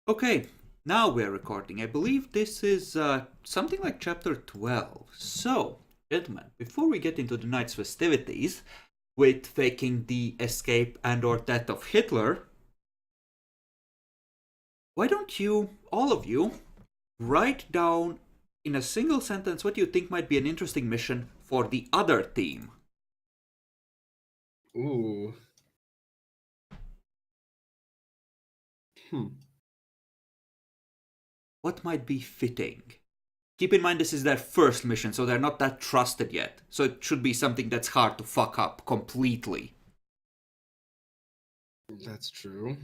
Okay, now we're recording. I believe this is something like chapter 12. So, gentlemen, before we get into the night's festivities with faking the escape and or death of Hitler, why don't you, all of you, write down in a single sentence what you think might be an interesting mission for the other team? Ooh. What might be fitting? Keep in mind this is their first mission, so they're not that trusted yet. So it should be something that's hard to fuck up completely. That's true.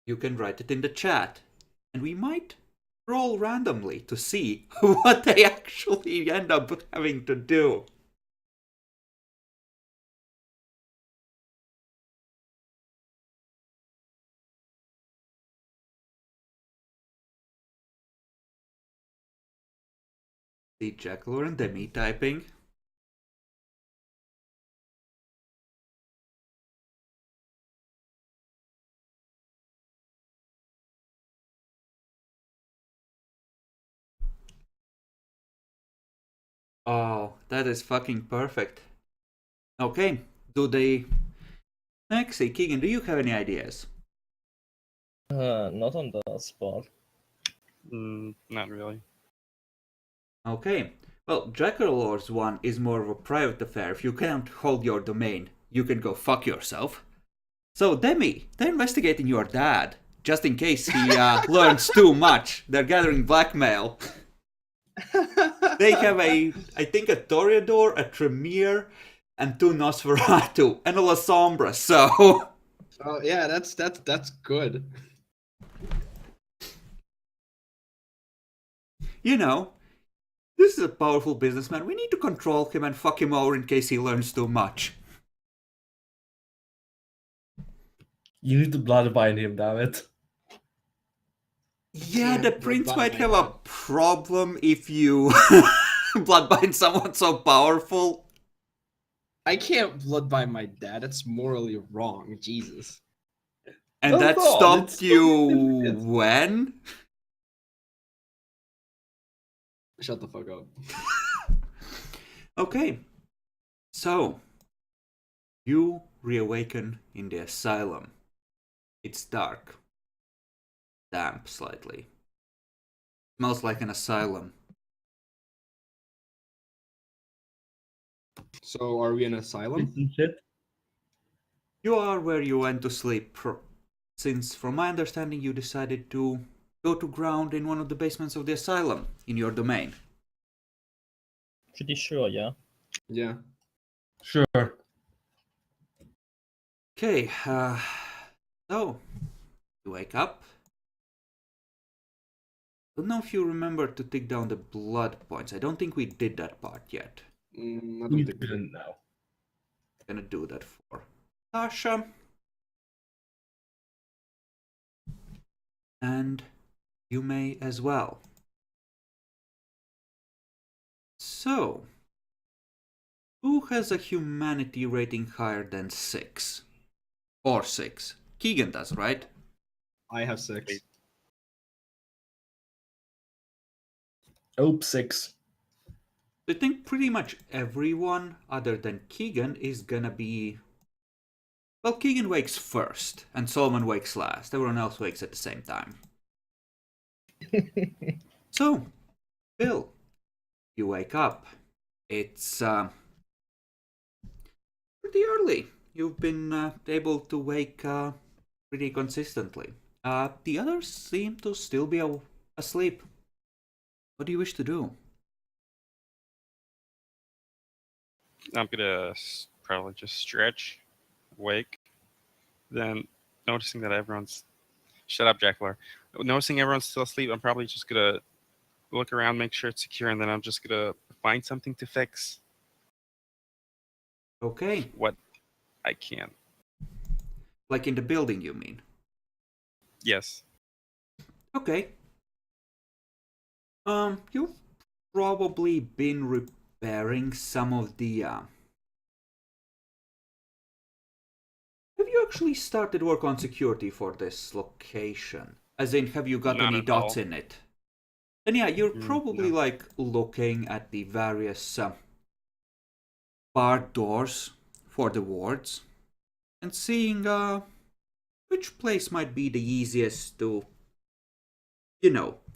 You can write it in the chat. And we might roll randomly to see what they actually end up having to do. See Jekyll and Demi typing. Oh, that is fucking perfect. Okay, do they... Next, Keegan, do you have any ideas? Not on the spot. Not really. Okay, well, Jackalord's one is more of a private affair. If you can't hold your domain, you can go fuck yourself. So, Demi, they're investigating your dad, just in case he learns too much. They're gathering blackmail. They have I think a Toreador, a Tremere, and two Nosferatu, and a La Sombra, so... Oh yeah, that's good. You know, this is a powerful businessman. We need to control him and fuck him over in case he learns too much. You need to bloodbind him, damn it. Yeah, Yeah, the prince bloodbind might my have a dad. problem if you bloodbind someone so powerful. I can't bloodbind my dad. That's morally wrong. Jesus. And Well that done, stopped it's you stupid. when? Shut the fuck up. Okay, so you reawaken in the asylum. It's dark, damp slightly. Smells like an asylum. So are we in asylum? Some shit. You are where you went to sleep, since from my understanding you decided to go to ground in one of the basements of the asylum in your domain. Pretty sure, yeah. Yeah. Sure. Okay, so you wake up. Don't know if you remember to take down the blood points. I don't think we did that part yet. I You don't think. didn't know. Gonna do that for Tasha. And you may as well. So, who has a humanity rating higher than 6? Or 6? Keegan does, right? I have 6. Wait. Ope 6. I think pretty much everyone other than Keegan is gonna be... Well, Keegan wakes first, and Solomon wakes last. Everyone else wakes at the same time. So, Bill, you wake up. It's pretty early. You've been able to wake pretty consistently. The others seem to still be asleep. What do you wish to do? I'm gonna probably just stretch, wake, then noticing that everyone's... Shut up, Jackler. Noticing everyone's still asleep, I'm probably just gonna look around, make sure it's secure, and then I'm just gonna find something to fix Okay. what I can. Like in the building, you mean? Yes. Okay. You've probably been repairing some of the, Have you actually started work on security for this location? As in, have you got Not any at dots all. in it? And yeah, you're Mm, probably no. like looking at the various barred doors for the wards and seeing which place might be the easiest to,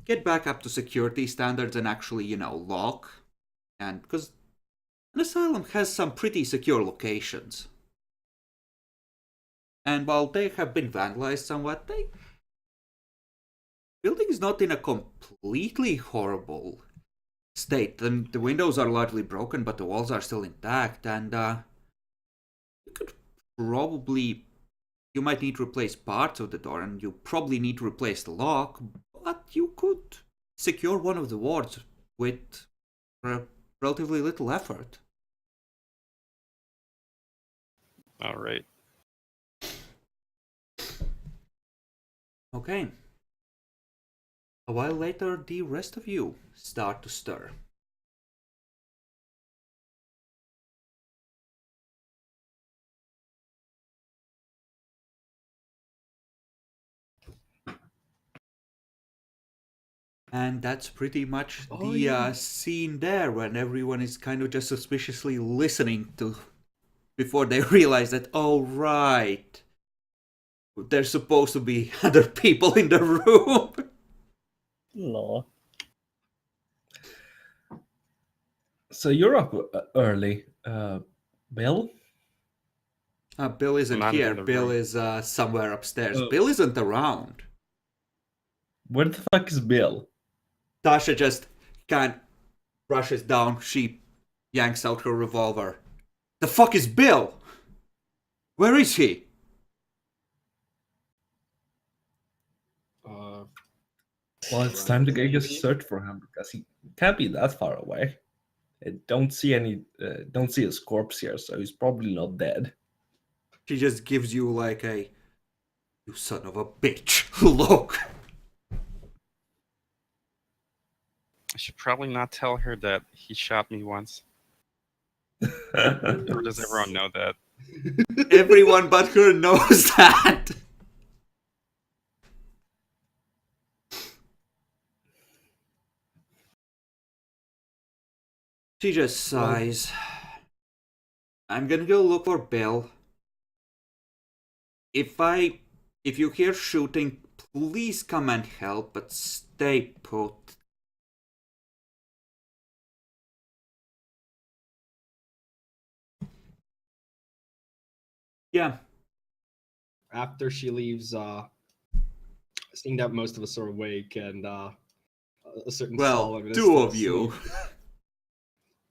get back up to security standards and actually, lock. And because an asylum has some pretty secure locations. And while they have been vandalized somewhat, the building is not in a completely horrible state. The windows are largely broken, but the walls are still intact, and you could probably. You might need to replace parts of the door, and you probably need to replace the lock, but you could secure one of the wards with relatively little effort. All right. Okay. A while later, the rest of you start to stir. And that's pretty much the scene there when everyone is kind of just suspiciously listening to before they realize that, oh, right, there's supposed to be other people in the room. Law. So you're up early, Bill. Bill isn't Not here. in the Bill room. is somewhere upstairs. Oh. Bill isn't around. Where the fuck is Bill? Tasha just kind of rushes down. She yanks out her revolver. The fuck is Bill? Where is he? Well, it's time to Maybe. go search for him because he can't be that far away. I don't see don't see his corpse here, so he's probably not dead. She just gives you like a, you son of a bitch, look. I should probably not tell her that he shot me once. Or does everyone know that? Everyone but her knows that. She just sighs. I'm gonna go look for Bill. If you hear shooting, please come and help, but stay put. Yeah. After she leaves, seeing that most of us are awake and a certain Well, Solomon is two still of you. asleep,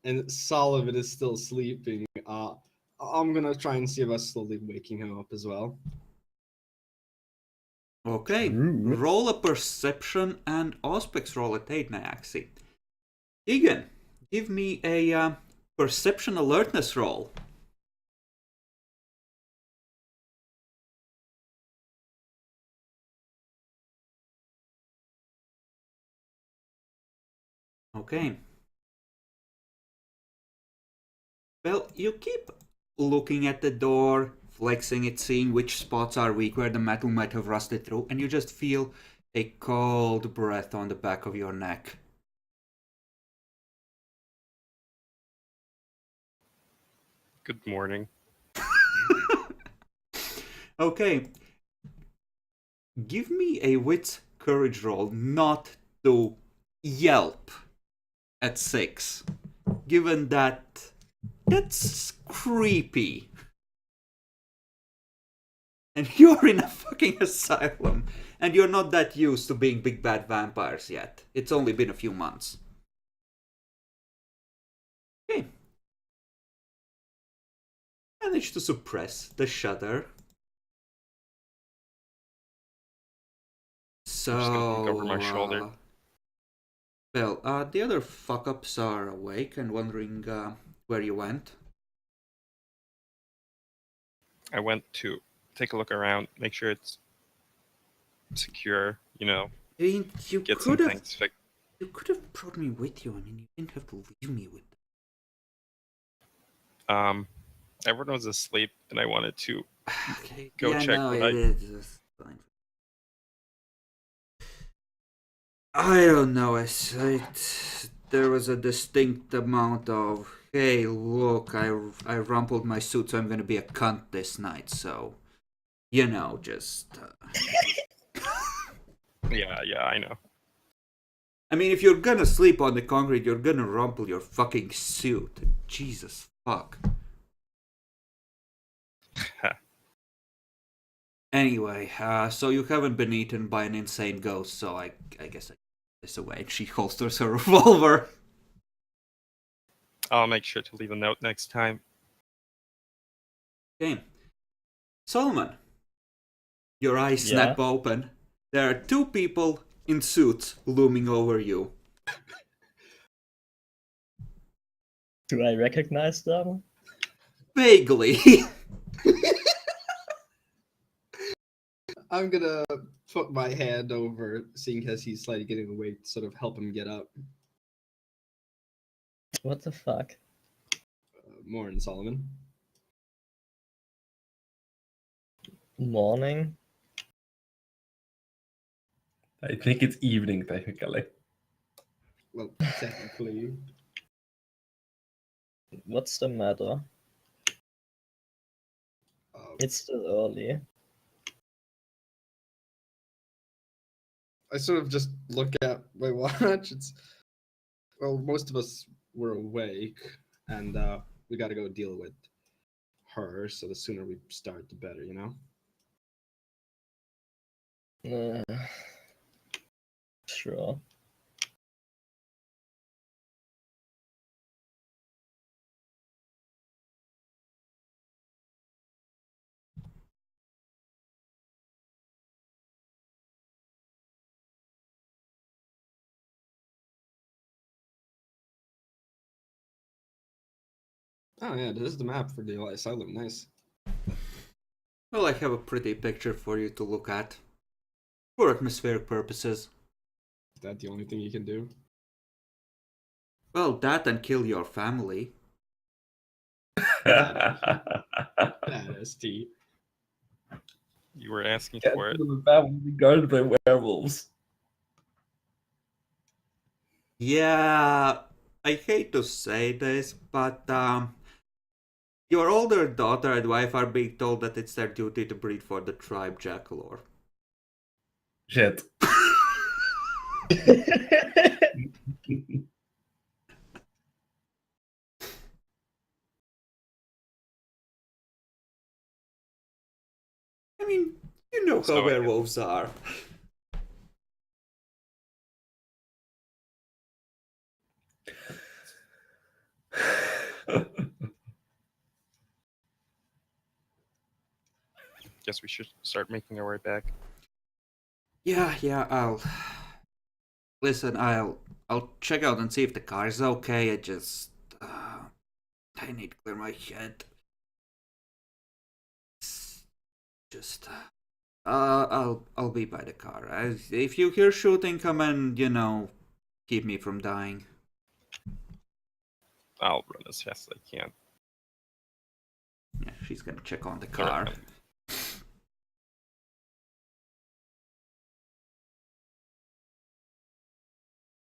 and Solomon is still sleeping, I'm gonna try and see about slowly waking him up as well. Okay. Ooh. Roll a perception and Auspex roll a Tate Nyaxi. Egan, give me a perception alertness roll. Okay. Well, you keep looking at the door, flexing it, seeing which spots are weak, where the metal might have rusted through, and you just feel a cold breath on the back of your neck. Good morning. Okay. Give me a wits courage roll not to yelp at 6. Given that that's creepy. And you're in a fucking asylum. And you're not that used to being big bad vampires yet. It's only been a few months. Okay. Manage to suppress the shudder. So, I'm just gonna look over my shoulder. Well, the other fuck-ups are awake and wondering where you went. I went to take a look around, make sure it's secure, I mean, get some things fixed. You could have brought me with you. I mean, you didn't have to leave me with them. Everyone was asleep, and I wanted to Okay. Go yeah, check no, what it I- is fine. I don't know. There was a distinct amount of, hey, look, I rumpled my suit, so I'm gonna be a cunt this night. So, just. Yeah, I know. I mean, if you're gonna sleep on the concrete, you're gonna rumple your fucking suit. Jesus fuck. Anyway, so you haven't been eaten by an insane ghost, so I guess I put this away. She holsters her revolver. I'll make sure to leave a note next time. Okay. Solomon, your eyes Yeah. snap open. There are two people in suits looming over you. Do I recognize them? Vaguely. I'm gonna put my hand over, seeing as he's slightly getting away, to sort of help him get up. What the fuck? Morning, Solomon. Morning? I think it's evening technically. Well, technically. What's the matter? It's still early. I sort of just look at my watch. Most of us were awake, and we got to go deal with her. So the sooner we start, the better, you know. Sure. Oh yeah, this is the map for the asylum. Nice. Well, I have a pretty picture for you to look at. For atmospheric purposes. Is that the only thing you can do? Well, that and kill your family. That ST. You were asking Can't for it. do the family guarded by werewolves. Yeah, I hate to say this, but your older daughter and wife are being told that it's their duty to breed for the tribe Jackalore. Shit. I mean, you know how So, werewolves are. guess we should start making our way back. Yeah, listen, I'll check out and see if the car is okay. I need to clear my head. It's just I'll be by the car. If you hear shooting, come and keep me from dying. I'll run as fast as I can. Yeah, she's gonna check on the car.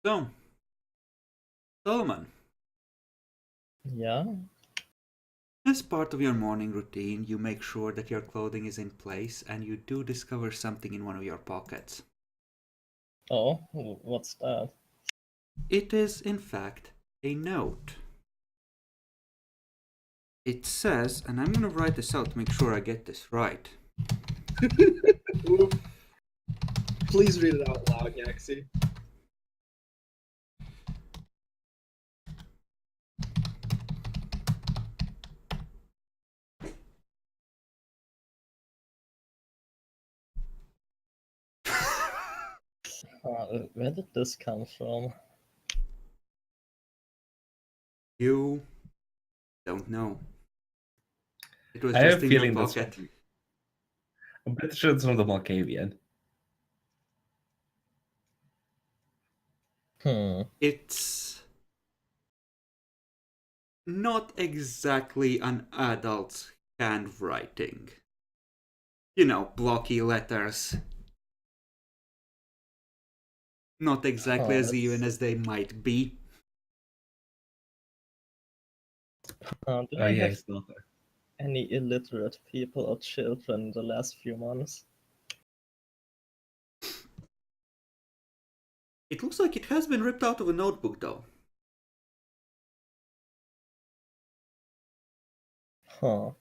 So, Solomon, Yeah? as part of your morning routine, you make sure that your clothing is in place and you do discover something in one of your pockets. Oh, what's that? It is, in fact, a note. It says, and I'm gonna write this out to make sure I get this right. Please read it out loud, Yaxi. Where did this come from? You don't know. It was I just have a in your feeling that's pocket. I'm pretty sure it's from the Malkavian. It's not exactly an adult's handwriting. You know, blocky letters. Not exactly Oh, as even that's- as they might be. Did Oh I yeah, have his daughter. any illiterate people or children in the last few months? It looks like it has been ripped out of a notebook, though. Huh.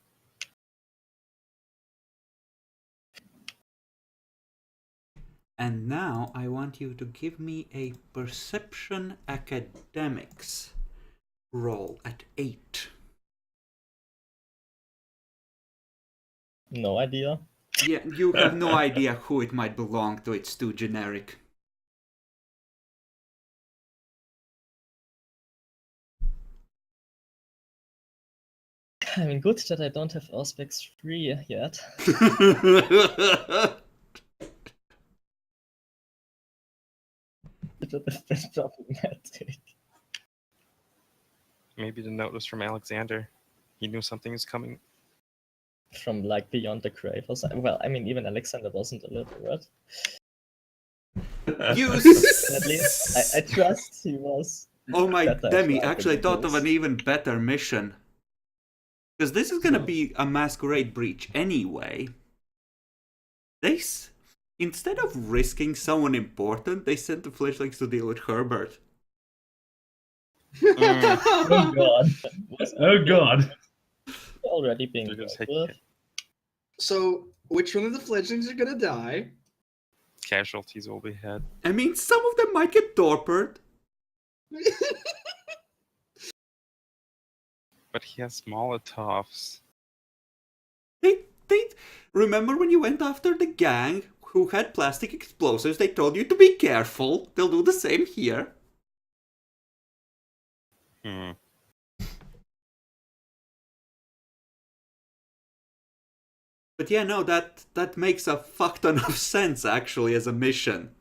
And now I want you to give me a perception academics roll at 8. No idea. Yeah, you have no idea who it might belong to. It's too generic. I mean, good that I don't have Auspex 3 yet. It would have been problematic. Maybe the note was from Alexander. He knew something was coming. From like beyond the grave or something. Well, I mean, even Alexander wasn't illiterate. You At least I trust he was. Oh my better at Demi, writing actually I thought of books. an even better mission. Because this is gonna So- be a masquerade breach anyway. Instead of risking someone important, they sent the fledglings to deal with Herbert. Oh god. Was Oh god. already being They're gonna dealt take with. So, which one of the fledglings are gonna die? Casualties will be had. I mean, some of them might get torpered. But he has Molotovs. They remember when you went after the gang who had plastic explosives, they told you to be careful. They'll do the same here. Hmm. But yeah, no, that makes a fuck ton of sense actually as a mission.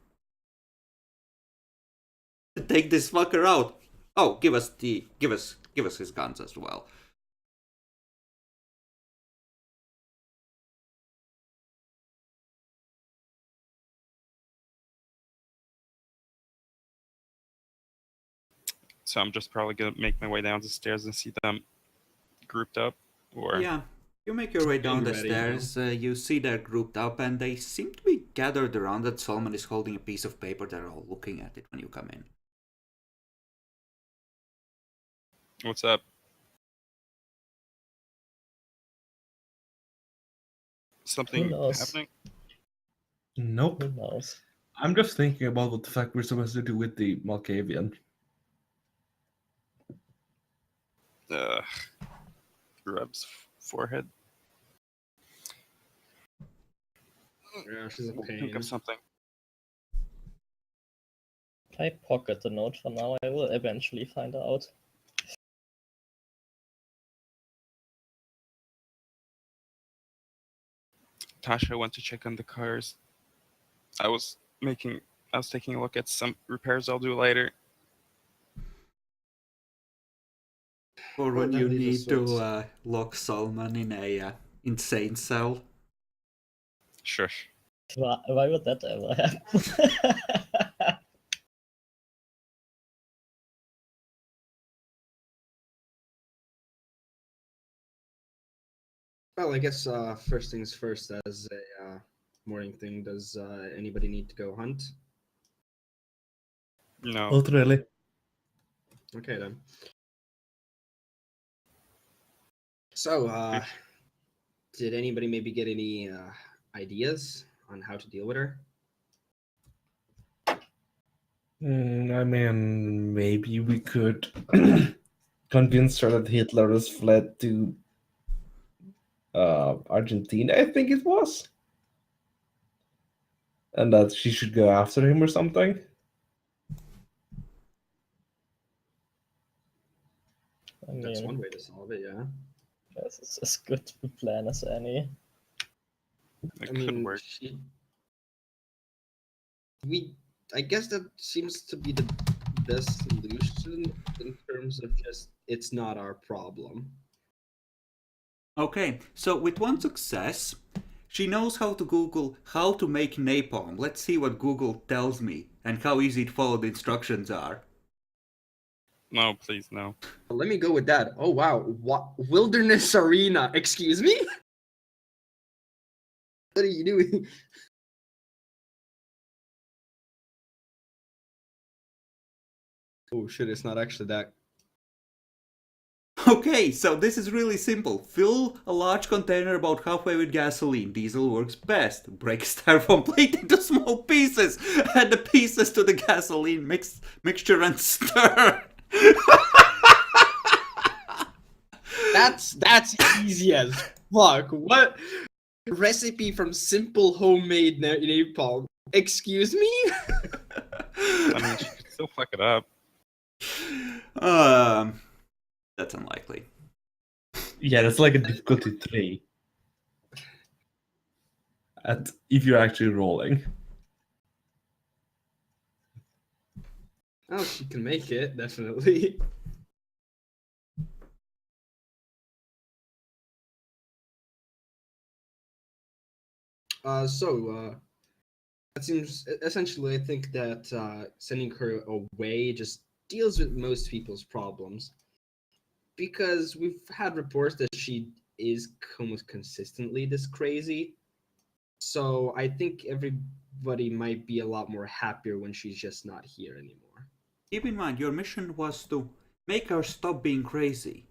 Take this fucker out. Oh, give us his guns as well. So I'm just probably gonna make my way down the stairs and see them grouped up. Or Yeah, you make your way down the Getting ready, stairs. You see they're grouped up, and they seem to be gathered around that Solomon is holding a piece of paper. They're all looking at it when you come in. what's up? Something knows? happening? Nope. Who knows? I'm just thinking about what the fuck we're supposed to do with the Malkavian. Rubs forehead. Yeah, she's a We'll think pain. of something. If I pocket the note for now, I will eventually find out. Tasha went to check on the cars. I was taking a look at some repairs I'll do later. Or Well, when that you leaves need us with- to lock Solomon in a insane cell. Shush. Why would that ever happen? Well, I guess first things first. As a morning thing, does anybody need to go hunt? No. Not really. Okay then. So, did anybody maybe get any ideas on how to deal with her? I mean, maybe we could convince her that Hitler has fled to Argentina, I think it was, and that she should go after him or something. I That's mean, one way to solve it. Yeah. this is as good a plan as any. It I could mean, work. I guess that seems to be the best solution in terms of just it's not our problem. Okay, so with one success, She knows how to Google how to make napalm. Let's see what Google tells me and how easy to follow the instructions are. No, please, no. Let me go with that. Oh wow, what wilderness arena? Excuse me? What are you doing? Oh shit, it's not actually that. Okay, so this is really simple. Fill a large container about halfway with gasoline. Diesel works best. Break styrofoam plate into small pieces. Add the pieces to the gasoline mixture and stir. That's easy as fuck. What recipe from simple homemade napalm? Excuse me? I mean, she could still fuck it up. That's unlikely. Yeah, that's like a difficulty 3. If you're actually rolling. Oh, she can make it, definitely. That seems essentially. I think that sending her away just deals with most people's problems, because we've had reports that she is almost consistently this crazy. So I think everybody might be a lot more happier when she's just not here anymore. Keep in mind, your mission was to make her stop being crazy.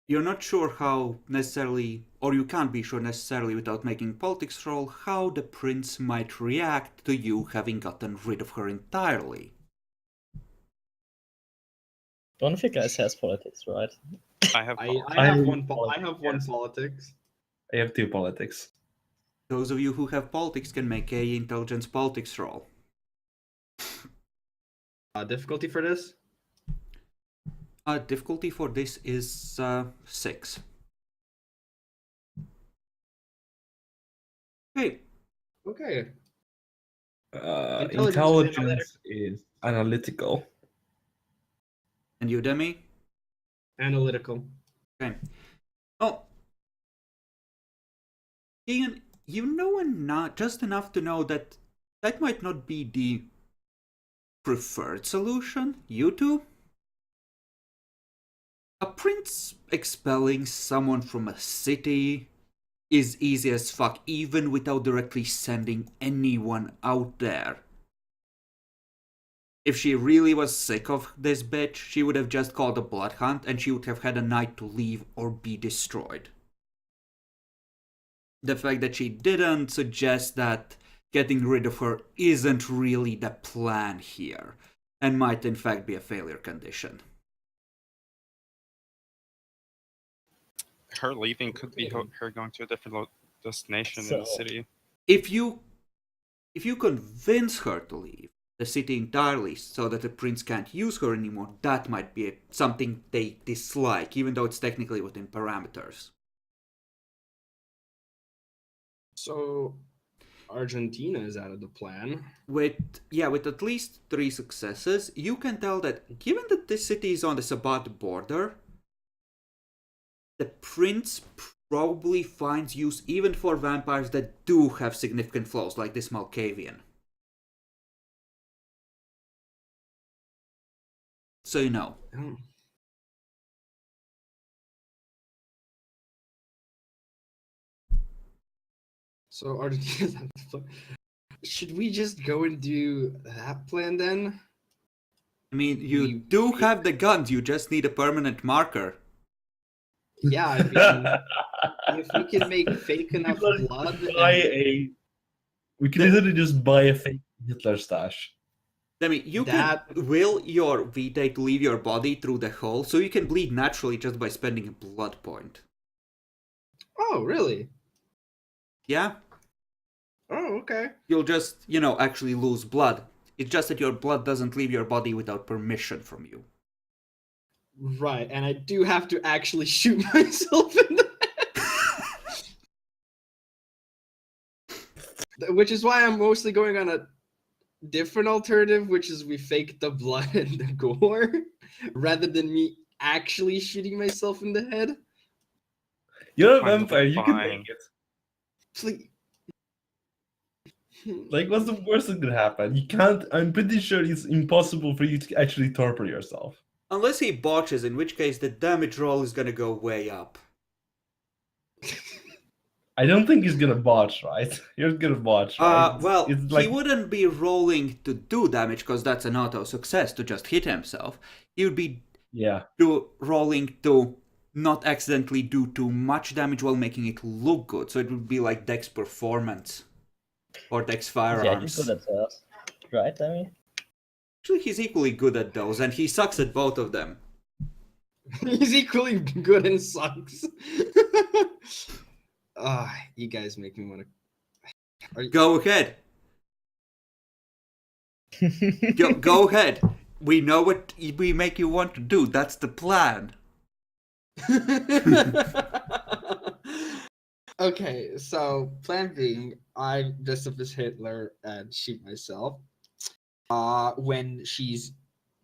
You're not sure how necessarily, or you can't be sure necessarily without making politics roll, how the prince might react to you having gotten rid of her entirely. One of you guys has politics, right? I have. I have one. I have one Yes. politics. I have 2 politics. Those of you who have politics can make a intelligence politics roll. Difficulty for this? Difficulty for this is 6. Okay. Okay. Intelligence is analytical. And you, Demi? Analytical. Okay. Oh. Ian, you know not just enough to know that that might not be the preferred solution. You two? A prince expelling someone from a city is easy as fuck, even without directly sending anyone out there. If she really was sick of this bitch, she would have just called a blood hunt and she would have had a night to leave or be destroyed. The fact that she didn't suggests that getting rid of her isn't really the plan here, and might in fact be a failure condition. Her leaving could be her going to a different destination in the city. If you convince her to leave the city entirely so that the prince can't use her anymore, that might be something they dislike, even though it's technically within parameters. So Argentina is out of the plan. With at least 3 successes, you can tell that given that this city is on the Sabbat border, the prince probably finds use even for vampires that do have significant flaws, like this Malkavian. So you know. Oh. So Argentina's out of the plan. Should we just go and do that plan then? I mean, you We- do have the guns, you just need a permanent marker. Yeah, I mean, if we can make fake enough blood. We can literally just buy a fake Hitler stash. I mean, you can will your Vitae to leave your body through the hole, so you can bleed naturally just by spending a blood point. Oh, really? Yeah? Oh, okay. You'll just, actually lose blood. It's just that your blood doesn't leave your body without permission from you. Right, and I do have to actually shoot myself in the head. Which is why I'm mostly going on a different alternative, which is we fake the blood and the gore, rather than me actually shooting myself in the head. You're a Fine, vampire, you can fine. make it. Please. Like, what's the worst that could happen? You can't. I'm pretty sure it's impossible for you to actually torpor yourself. Unless he botches, in which case the damage roll is gonna go way up. I don't think he's gonna botch, right? You're gonna botch, right? Well, It's he wouldn't be rolling to do damage because that's an auto success to just hit himself. He would be yeah. rolling to not accidentally do too much damage while making it look good. So it would be like Dex Performance or Dex Yeah, Firearms. he's good at that, right? I mean, Actually, he's equally good at those, and he sucks at both of them. He's equally good and sucks. You guys make me want to. Go ahead. Go ahead. We know what we make you want to do. That's the plan. Okay, so plan being, I dress up as Hitler and shoot myself. When she's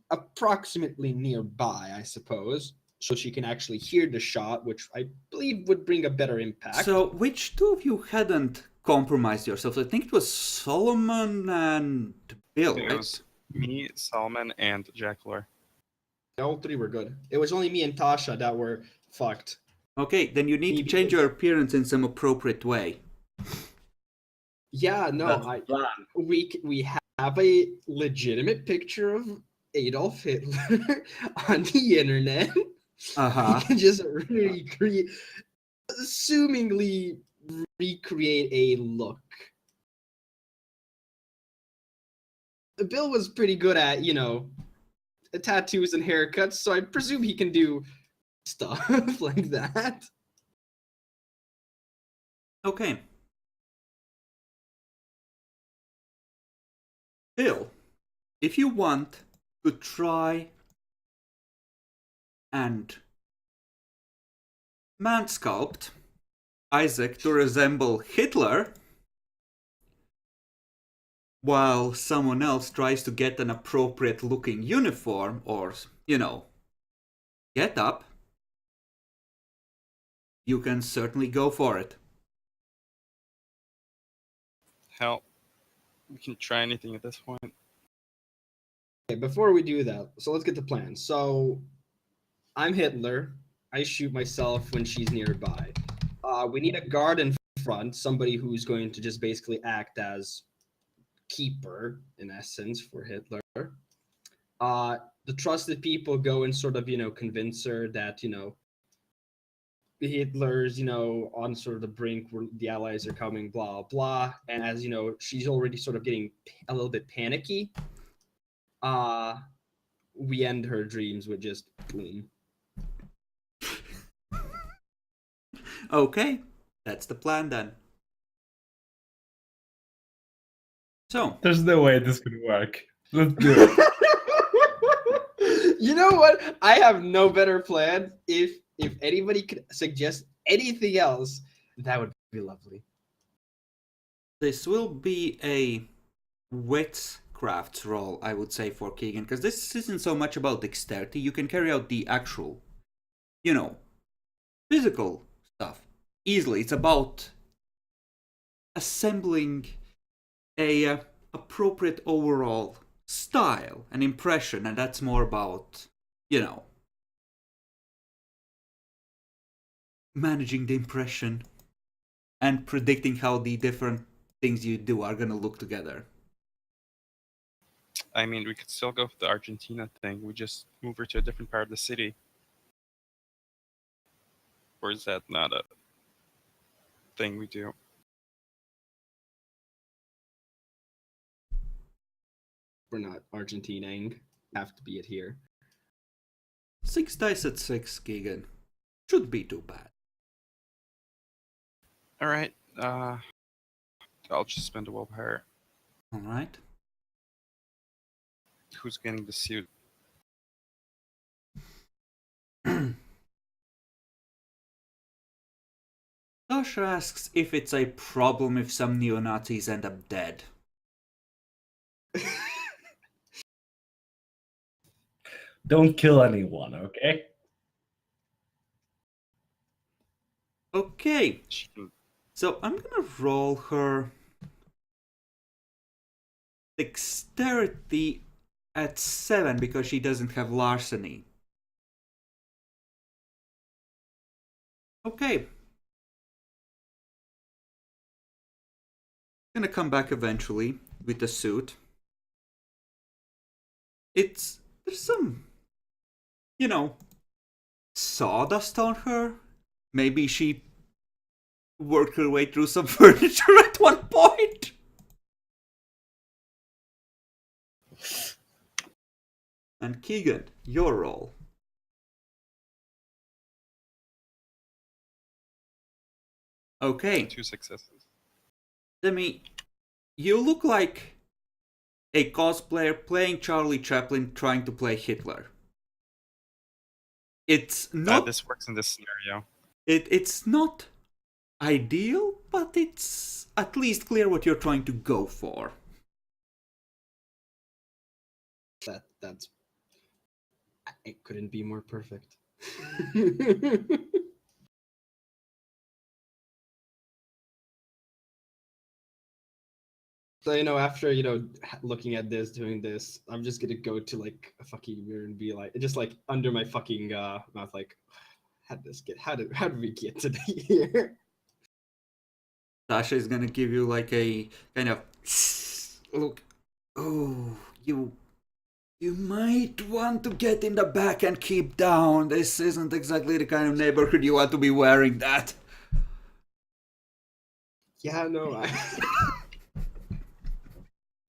approximately nearby, I suppose, so she can actually hear the shot, which I believe would bring a better impact. So, which two of you hadn't compromised yourselves? I think it was Solomon and Bill, It right? was me, Solomon, and Jackler. All three were good. It was only me and Tasha that were fucked. Okay, then you need to Maybe change it's- your appearance in some appropriate way. Yeah, no, That's the plan. we have a legitimate picture of Adolf Hitler on the internet. Uh-huh. We can just recreate, assumingly recreate a look. Bill was pretty good at, tattoos and haircuts, so I presume he can do stuff like that. Okay. Bill, if you want to try and man sculpt Isaac to resemble Hitler, while someone else tries to get an appropriate looking uniform or, get up, you can certainly go for it. Hell, we can try anything at this point. Okay, before we do that, so let's get the plan. So, I'm Hitler. I shoot myself when she's nearby. We need a guard in front, somebody who's going to just basically act as keeper, in essence, for Hitler. The trusted people go and sort of, convince her that, Hitler's, on sort of the brink where the Allies are coming, blah, blah. And as, she's already sort of getting a little bit panicky, we end her dreams with just boom. Okay, that's the plan then. So, There's no way this could work. Let's do it. You know what? I have no better plan. If anybody could suggest anything else, that would be lovely. this will be a witchcraft roll, I would say, for Keegan, because this isn't so much about dexterity. You can carry out the actual, physical stuff easily. It's about assembling a appropriate overall style and impression, and that's more about, managing the impression and predicting how the different things you do are gonna look together. I mean, we could still go for the Argentina thing. We just move her to a different part of the city. Or is that not a thing we do? We're not Argentinaing. Have to be it here. 6 dice at 6, Keegan. Should be too bad. All right. I'll just spend a willpower. Alright. Who's getting the suit? Tasha asks if it's a problem if some neo-Nazis end up dead. Don't kill anyone, okay? Okay, She can So I'm gonna roll her dexterity at 7 because she doesn't have larceny. Okay. Gonna come back eventually with the suit. There's some, sawdust on her. Maybe she worked her way through some furniture at one point. And Keegan, your roll. Okay. 2 successes. Demi, you look like a cosplayer playing Charlie Chaplin trying to play Hitler. It's not. This works in this scenario. It's not ideal, but it's at least clear what you're trying to go for. That's it couldn't be more perfect. So after looking at this, doing this, I'm just gonna go to like a fucking mirror and be like, just like under my fucking mouth, like, how did we get to here? Sasha is gonna give you like a kind of look. Oh, you might want to get in the back and keep down. This isn't exactly the kind of neighborhood you want to be wearing that. Yeah, no,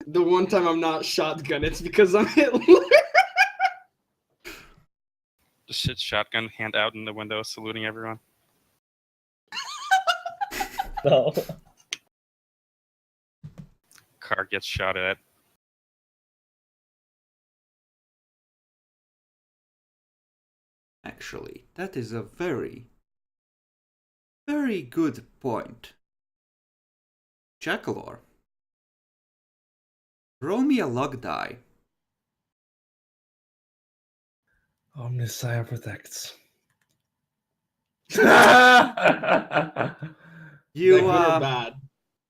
the one time I'm not shotgun, it's because I'm Hitler. Just shit shotgun, hand out in the window, saluting everyone. No. Car gets shot at. Actually, that is a very, very good point. Jackalor, roll me a luck die. Omnisire protects. You Like, good or bad?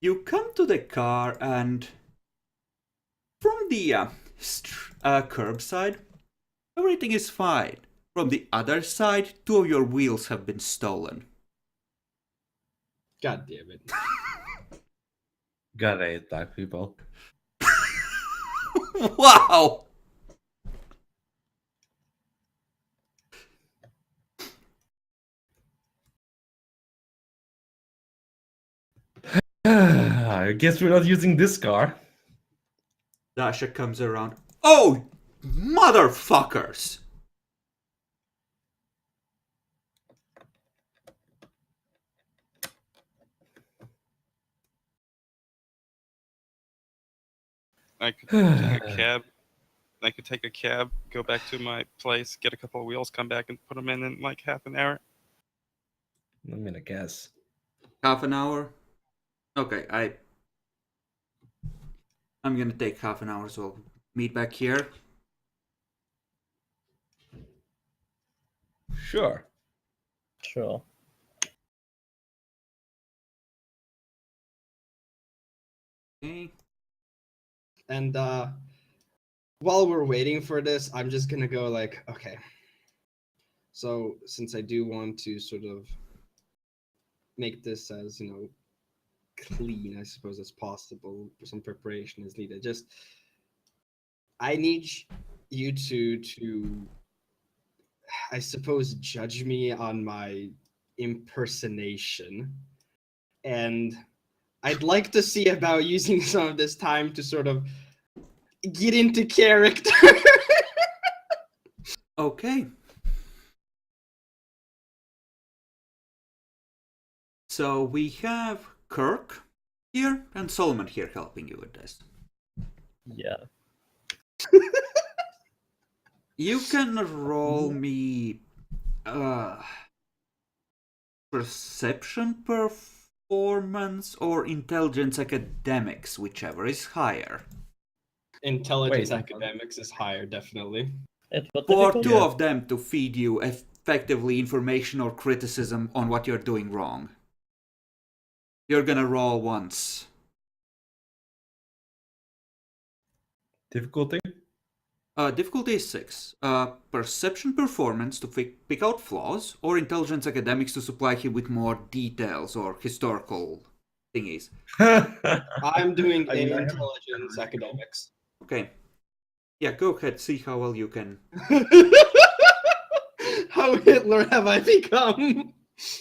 You come to the car and from the curbside, everything is fine. From the other side, 2 of your wheels have been stolen. God damn it. Gotta hate black people. Wow! I guess we're not using this car. Dasha comes around. Oh, motherfuckers! I could take a cab. I could take a cab, go back to my place, get a couple of wheels, come back and put them in like half an hour. I'm gonna guess. Half an hour? Okay, I'm gonna take half an hour, so we'll meet back here. Sure. Sure. Okay. And while we're waiting for this, I'm just gonna go like, okay. So since I do want to sort of make this as clean, I suppose, as possible, some preparation is needed. Just I need you to I suppose judge me on my impersonation, and I'd like to see about using some of this time to sort of get into character. Okay. So we have Kirk here and Solomon here helping you with this. Yeah. You can roll me perception performance or intelligence academics, whichever is higher. Intelligence Wait. academics is higher, definitely. What For difficult? two of them to feed you effectively information or criticism on what you're doing wrong. You're gonna roll once. Difficulty? Difficulty is 6. Perception performance to pick out flaws, or intelligence academics to supply him with more details or historical thingies. I'm doing I mean, I haven't- intelligence academics. Okay. Yeah, go ahead, see how well you can. How Hitler have I become?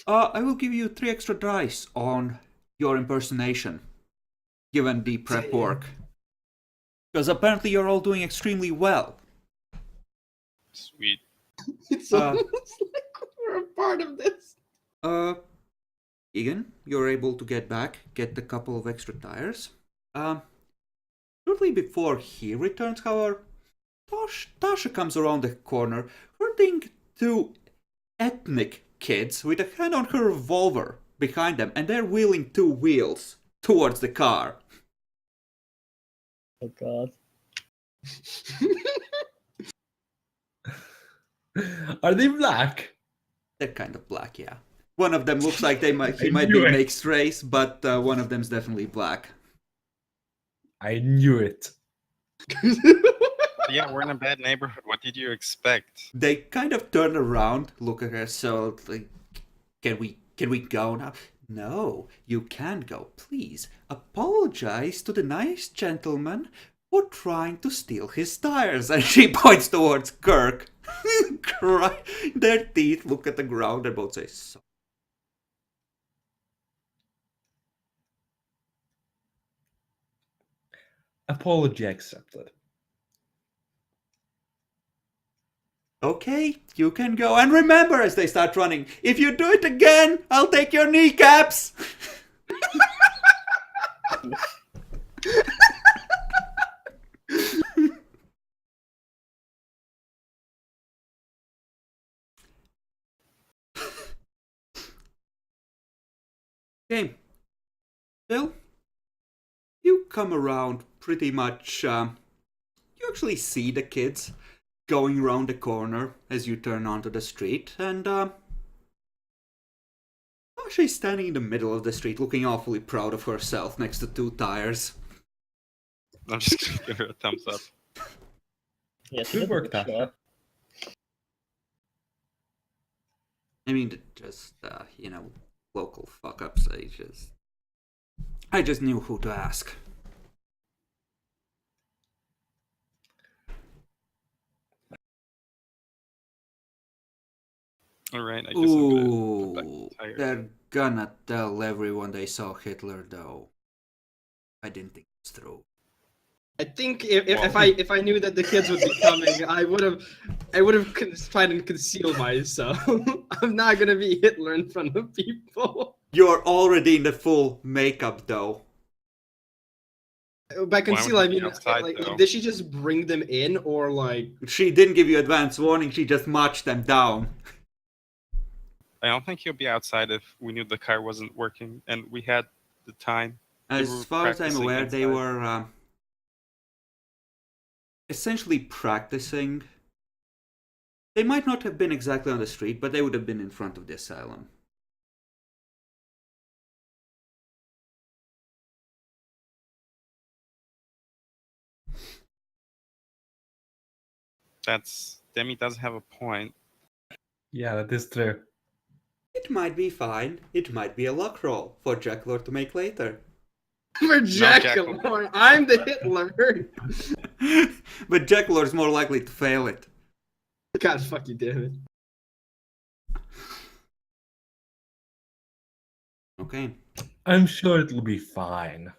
I will give you 3 extra dice on your impersonation, given the prep work. Because apparently you're all doing extremely well. Sweet. It's almost like we're a part of this. Egan, you're able to get back, get a couple of extra tires. Shortly before he returns, however, Tasha comes around the corner, herding 2 ethnic kids with a hand on her revolver behind them, and they're wheeling 2 wheels towards the car. Oh god. Are they black? They're kind of black, yeah. One of them looks like he might be knew it. mixed race, but one of them's definitely black. I knew it. Yeah, we're in a bad neighborhood. What did you expect? They kind of turn around, look at her, so like, can we go now? No, you can't go. Please apologize to the nice gentleman for trying to steal his tires. And she points towards Kirk. Their teeth look at the ground and both say, "So." Apology accepted. Okay, you can go. And remember, as they start running, if you do it again, I'll take your kneecaps. Okay. Bill, you come around pretty much. You actually see the kids going around the corner as you turn onto the street, and Tasha's standing in the middle of the street looking awfully proud of herself next to 2 tires. I'm just gonna give her a thumbs up. Yeah, she Good did a work, good Tasha. job. I mean, just, local fuck-ups. I just knew who to ask. Alright, I guess I'm gonna put back Ooh, the tire. they're gonna tell everyone they saw Hitler, though. I didn't think it's true. I think if I knew that the kids would be coming, I would have tried and conceal myself. I'm not gonna be Hitler in front of people. You're already in the full makeup, though. By conceal, would I you be mean, outside, like, though? did she just bring them in, or like? She didn't give you advance warning, she just marched them down. I don't think he'll be outside if we knew the car wasn't working and we had the time. They As were far as I'm practicing aware, they inside. were essentially practicing. They might not have been exactly on the street, but they would have been in front of the asylum. Demi does have a point. Yeah, that is true. It might be fine. It might be a luck roll for Jack Lord to make later. For Jack Jack- Lord, I'm the Hitler. But Jack Lord's more likely to fail it. God, fuck you, damn it. Okay. I'm sure it'll be fine.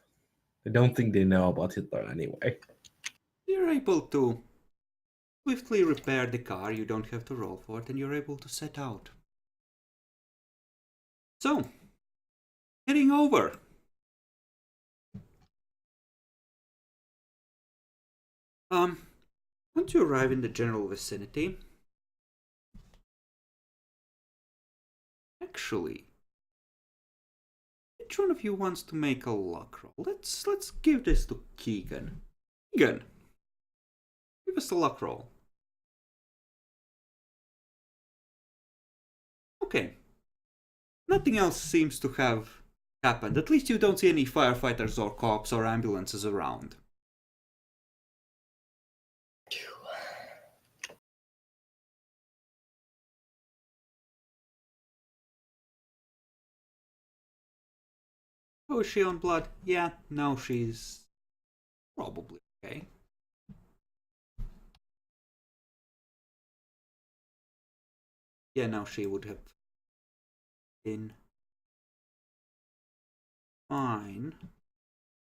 I don't think they know about Hitler anyway. You're able to swiftly repair the car, you don't have to roll for it, and you're able to set out. So, heading over. Once you arrive in the general vicinity, actually, which one of you wants to make a luck roll? Let's give this to Keegan. Keegan, give us a luck roll. Okay. Nothing else seems to have happened. At least you don't see any firefighters or cops or ambulances around. Oh, is she on blood? Yeah, no, she's probably okay. Yeah, no, she would have been fine.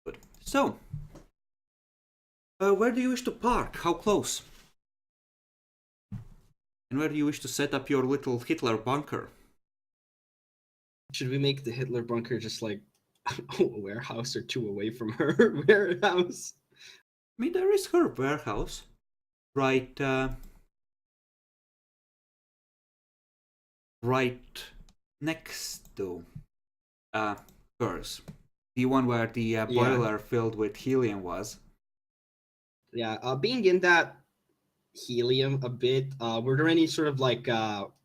Good. So, where do you wish to park? How close? And where do you wish to set up your little Hitler bunker? Should we make the Hitler bunker just like a warehouse or two away from her warehouse? I mean, there is her warehouse, right, right next to hers. The one where the boiler filled with helium was. Yeah, being in that helium a bit, were there any sort of like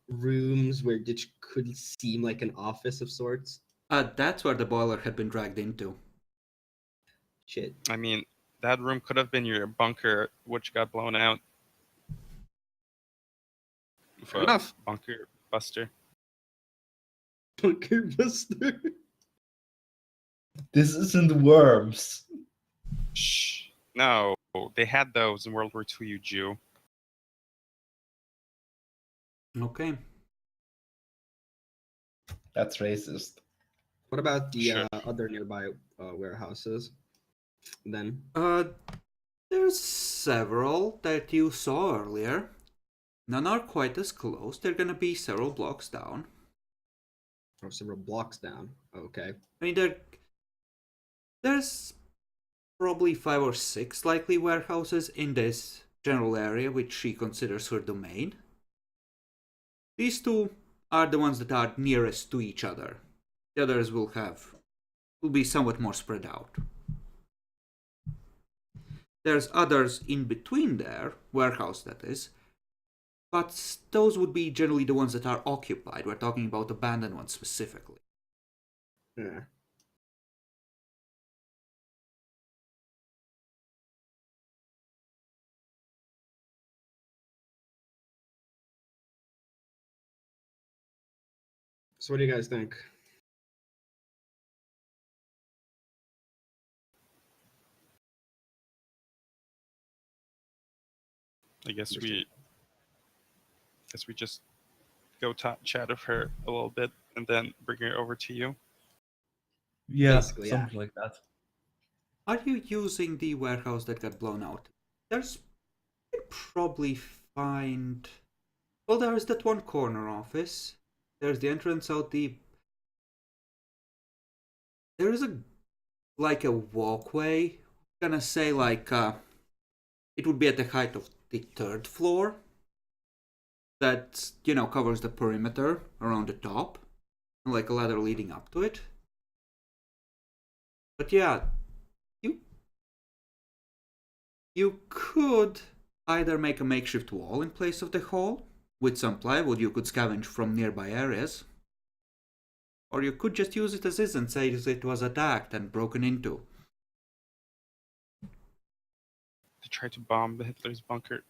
rooms where it could seem like an office of sorts? That's where the boiler had been dragged into. Shit. I mean, that room could have been your bunker, which got blown out. Fair enough. Bunker buster. Bunker buster. This isn't Worms. Shh. No, they had those in World War II, you Jew. Okay. That's racist. What about the Sure. other nearby warehouses? Then There's several that you saw earlier. None are quite as close. They're gonna be several blocks down. several blocks down. Okay. I mean, there's probably 5 or 6 likely warehouses in this general area, which she considers her domain. These two are the ones that are nearest to each other. The others will be somewhat more spread out. There's others in between there, warehouse that is, but those would be generally the ones that are occupied. We're talking about abandoned ones specifically. Yeah. So what do you guys think? I guess we just go chat with her a little bit and then bring her over to you. Yeah, Basically, yeah. something like that. Are you using the warehouse that got blown out? You can probably find. Well, there is that one corner office. There's the entrance out the. There is a walkway. I'm gonna say it would be at the height of the 3rd floor. That covers the perimeter around the top, and like a ladder leading up to it. But yeah, you could either make a makeshift wall in place of the hall. With some plywood you could scavenge from nearby areas. Or you could just use it as is and say it was attacked and broken into. They tried to bomb the Hitler's bunker.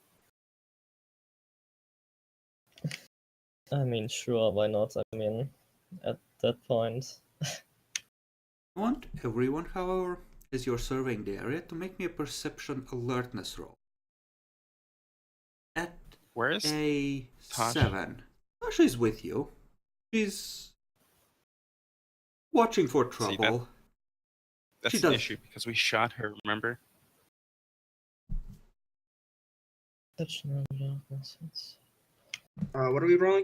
I mean, sure, why not? I mean, at that point. I want everyone, however, as you're surveying the area, to make me a perception alertness roll. At Where is a Tasha? 7. Tasha's with you. She's watching for See, trouble. that's she the does. issue because we shot her, remember? Perception alertness. What are we rolling?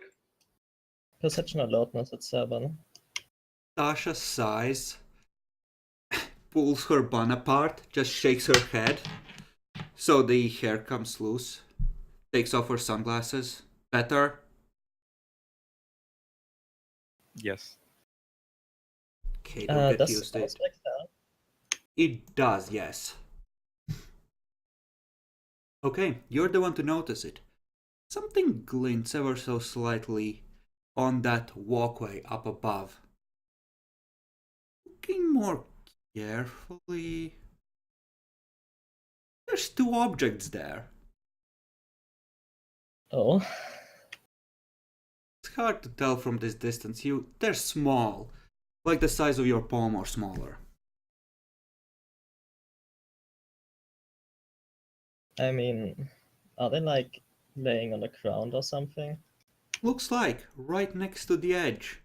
Perception alertness at 7. Tasha sighs, pulls her bun apart, just shakes her head, so the hair comes loose, takes off her sunglasses. Better? Yes. Okay, don't get Does used to it. aspect help? It does, yes. Okay, you're the one to notice it. Something glints ever so slightly on that walkway up above. Looking more carefully, there's two objects there. Oh, It's hard to tell from this distance. They're small, like the size of your palm or smaller. I mean, are they like laying on the ground or something? Looks like right next to the edge.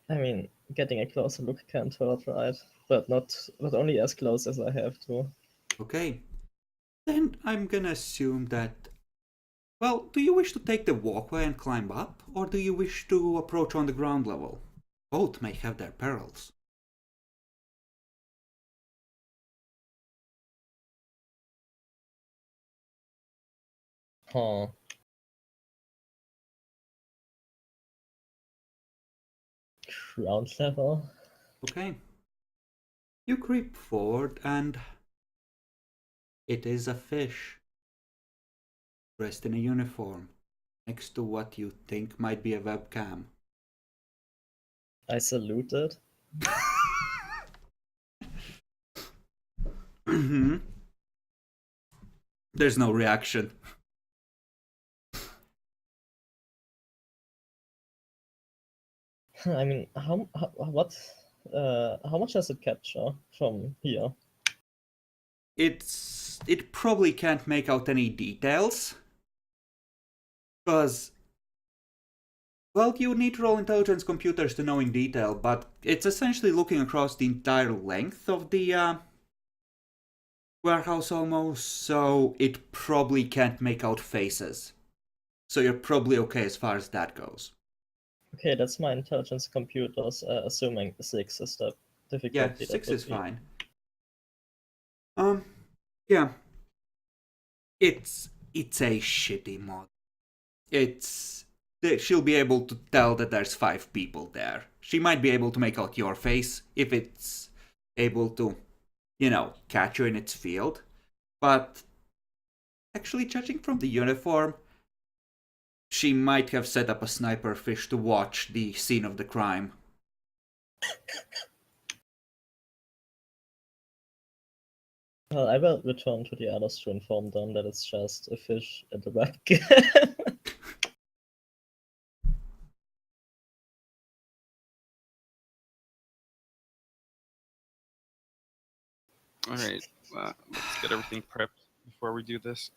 I mean, getting a closer look can't hurt, right? But not only as close as I have to. Okay, then I'm gonna assume that. Well, do you wish to take the walkway and climb up, or do you wish to approach on the ground level? Both may have their perils. Huh. Ground level? Okay. You creep forward and it is a fish dressed in a uniform next to what you think might be a webcam. I saluted. There's no reaction. I mean, how much does it capture from here? It probably can't make out any details. Because, well, you need to roll intelligence computers to know in detail, but it's essentially looking across the entire length of the warehouse almost, so it probably can't make out faces. So you're probably okay as far as that goes. Okay, that's my intelligence computers, assuming 6 is the difficulty. Yeah, that 6 would is be. fine. Yeah. It's a shitty mod. She'll be able to tell that there's 5 people there. She might be able to make out your face if it's able to, catch you in its field. But actually, judging from the uniform, she might have set up a sniper fish to watch the scene of the crime. Well, I will return to the others to inform them that it's just a fish at the webcam. All right, let's get everything prepped before we do this.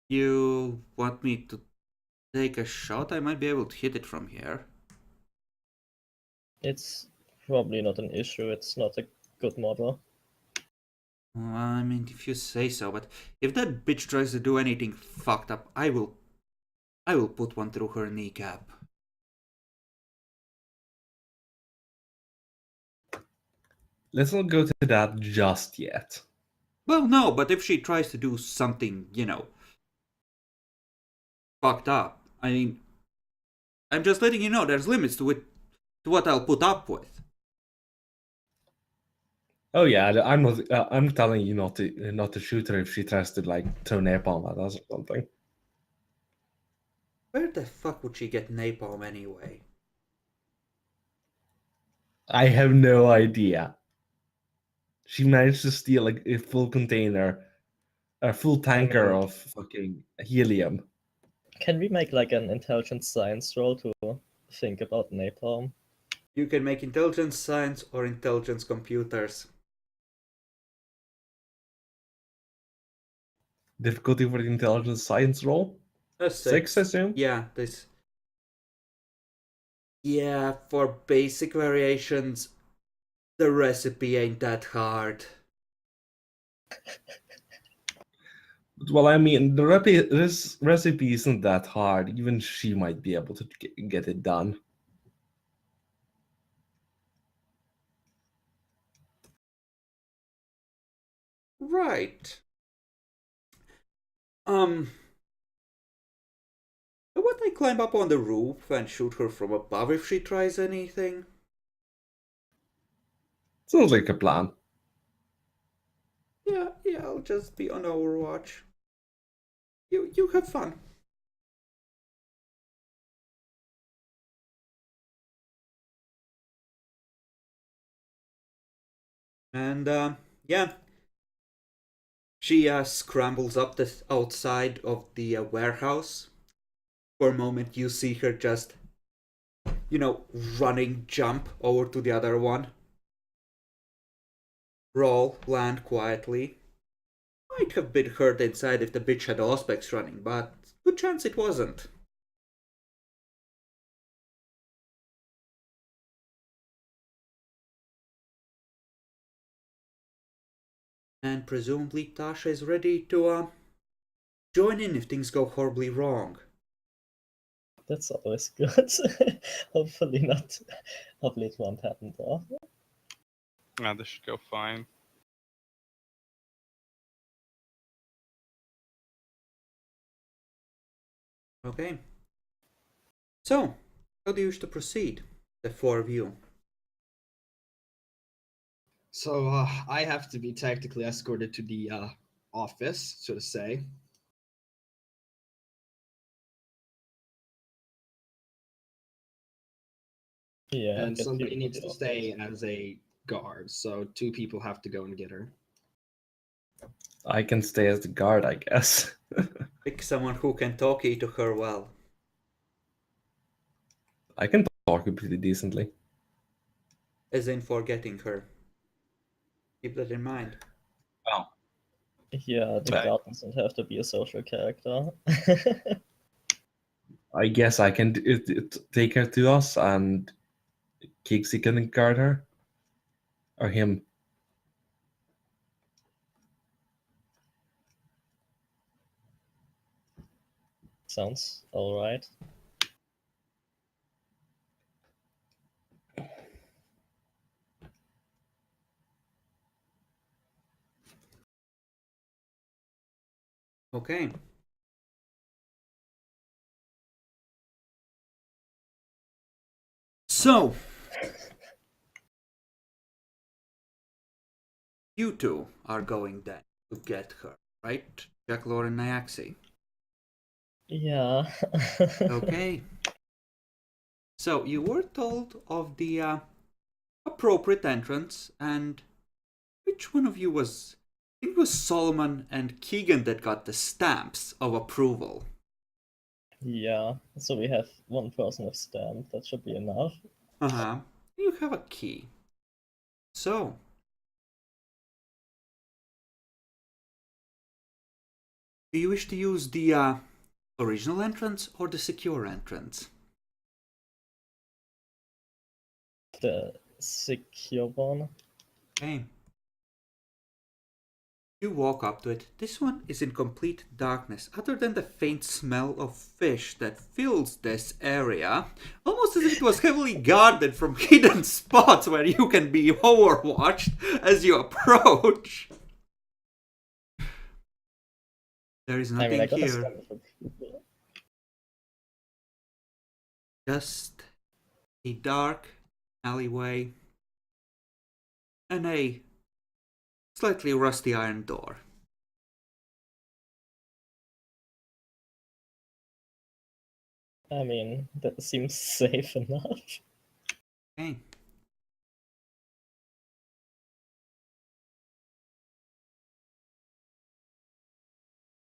You want me to take a shot? I might be able to hit it from here. It's probably not an issue. It's not a good model. I mean, if you say so, but if that bitch tries to do anything fucked up, I will put one through her kneecap. Let's not go to that just yet. Well, no, but if she tries to do something, fucked up, I mean, I'm just letting you know there's limits to what I'll put up with. Oh yeah, I'm not. I'm telling you not to shoot her if she tries to like throw napalm at us or something. Where the fuck would she get napalm anyway? I have no idea. She managed to steal like a full container, a full tanker of fucking helium. Can we make like an intelligence science roll to think about napalm? You can make intelligence science or intelligence computers. Difficulty for the intelligence science roll? A 6, I assume? Yeah, this. Yeah, for basic variations, the recipe ain't that hard. Well, I mean, this recipe isn't that hard. Even she might be able to get it done. Right. What I climb up on the roof and shoot her from above if she tries anything? Sounds like a plan. Yeah, I'll just be on Overwatch. You have fun. And yeah, she scrambles up the outside of the warehouse. For a moment, you see her just, running jump over to the other one. Roll, land quietly. Might have been hurt inside if the bitch had Auspex running, but good chance it wasn't. And presumably Tasha is ready to join in if things go horribly wrong. That's always good. Hopefully not. Hopefully it won't happen though. This should go fine. Okay. So, how do you wish to proceed? The four of you. So I have to be tactically escorted to the office, so to say. Yeah. And get somebody people needs the to office. stay as a guard, so two people have to go and get her. I can stay as the guard, I guess. Pick someone who can talk to her well. I can talk pretty decently. As in for getting her. Keep that in mind. Oh. Yeah, the Right. guard doesn't have to be a social character. I guess I can take her to us, and Kixie can guard her. Or him. Sounds alright. Okay. So, you two are going then to get her, right? Jack, Lauren, Nyaxi. Yeah. Okay. So, you were told of the appropriate entrance, and which one of you was... I think it was Solomon and Keegan that got the stamps of approval. Yeah. So we have one person with stamp. That should be enough. Uh-huh. You have a key. So, do you wish to use the original entrance or the secure entrance? The secure one. Okay. You walk up to it. This one is in complete darkness, other than the faint smell of fish that fills this area, almost as if it was heavily guarded from hidden spots where you can be overwatched as you approach. There is nothing I got a here. stamp of approval. Just a dark alleyway and a slightly rusty iron door. I mean, that seems safe enough. Okay.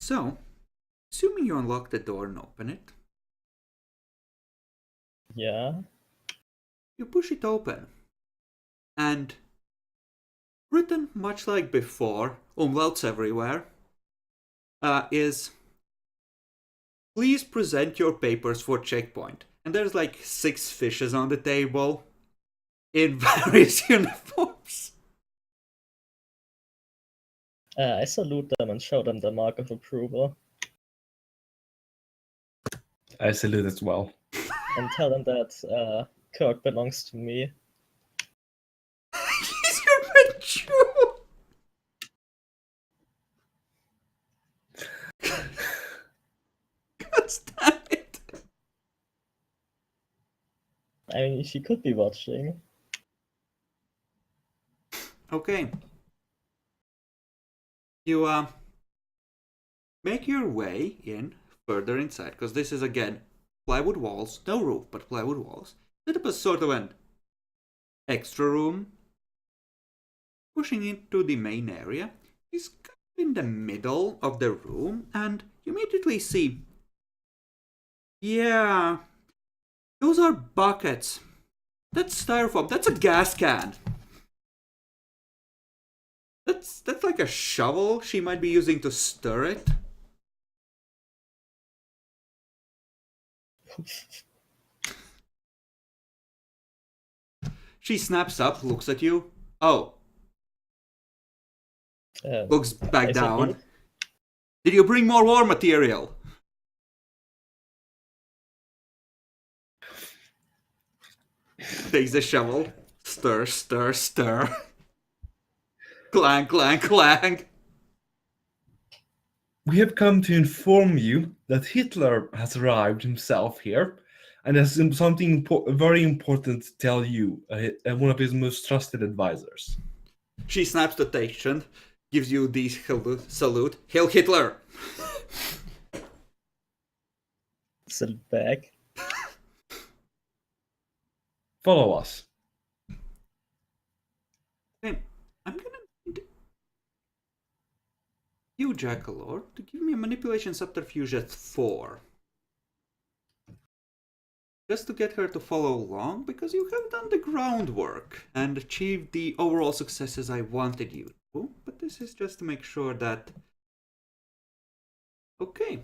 So, assuming you unlock the door and open it, Yeah. you push it open. And written much like before, umlauts everywhere, is please present your papers for checkpoint. And there's like 6 fishes on the table in various uniforms. I salute them and show them the mark of approval I salute as well. and tell them that Kirk belongs to me. He's your mature. God damn it. I mean, she could be watching. Okay. You make your way in further inside, because this is again plywood walls, no roof, but plywood walls. Set up as sort of an extra room. pushing into the main area. He's kind of in the middle of the room, and you immediately see, yeah, those are buckets. That's styrofoam. That's a gas can. That's like a shovel she might be using to stir it. She snaps up, looks at you. Oh, looks back is it down. me? Did you bring more war material? Takes the shovel. Stir, stir, stir. Clang, clang, clang. We have come to inform you that Hitler has arrived himself here and has something very important to tell you, one of his most trusted advisors. She snaps to attention, gives you the salute. Hail Hitler! Sit back. Follow us. Okay, I'm gonna need you, Jackalor, to give me a manipulation subterfuge at 4. Just to get her to follow along, because you have done the groundwork and achieved the overall successes I wanted you to. But this is just to make sure that... Okay.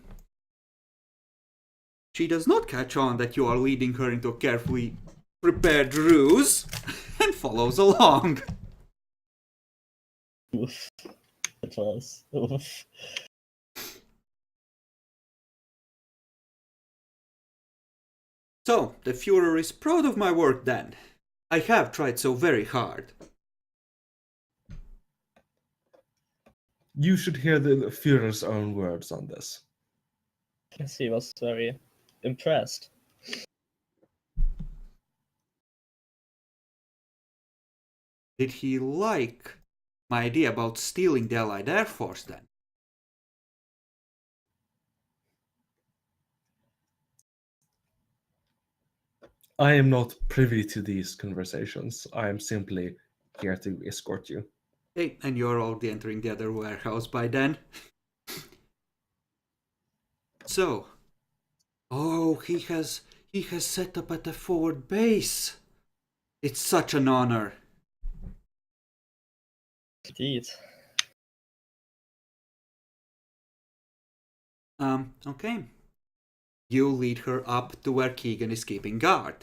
She does not catch on that you are leading her into a carefully prepared ruse and follows along. Oof. It was. Oof. So, the Führer is proud of my work then. I have tried so very hard. You should hear the Führer's own words on this. Yes, he was very impressed. Did he like my idea about stealing the Allied Air Force then? I am not privy to these conversations. I am simply here to escort you. Hey, and you're already entering the other warehouse by then. So, oh, he has set up at the forward base. It's such an honor. Indeed. Okay. You lead her up to where Keegan is keeping guard.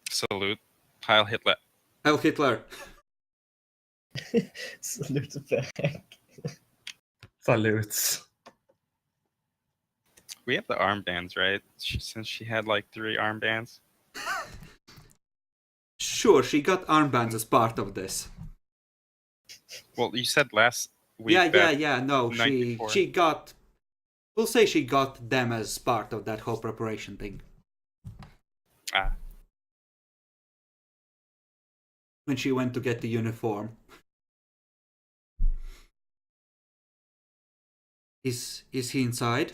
Salute. Heil Hitler. Heil Hitler. Salute back. Salutes. We have the armbands, right? Since she had like 3 armbands. Sure, she got armbands as part of this. Well, you said last week. Yeah. No, night before. she got. We'll say she got them as part of that whole preparation thing. Ah. When she went to get the uniform. Is he inside?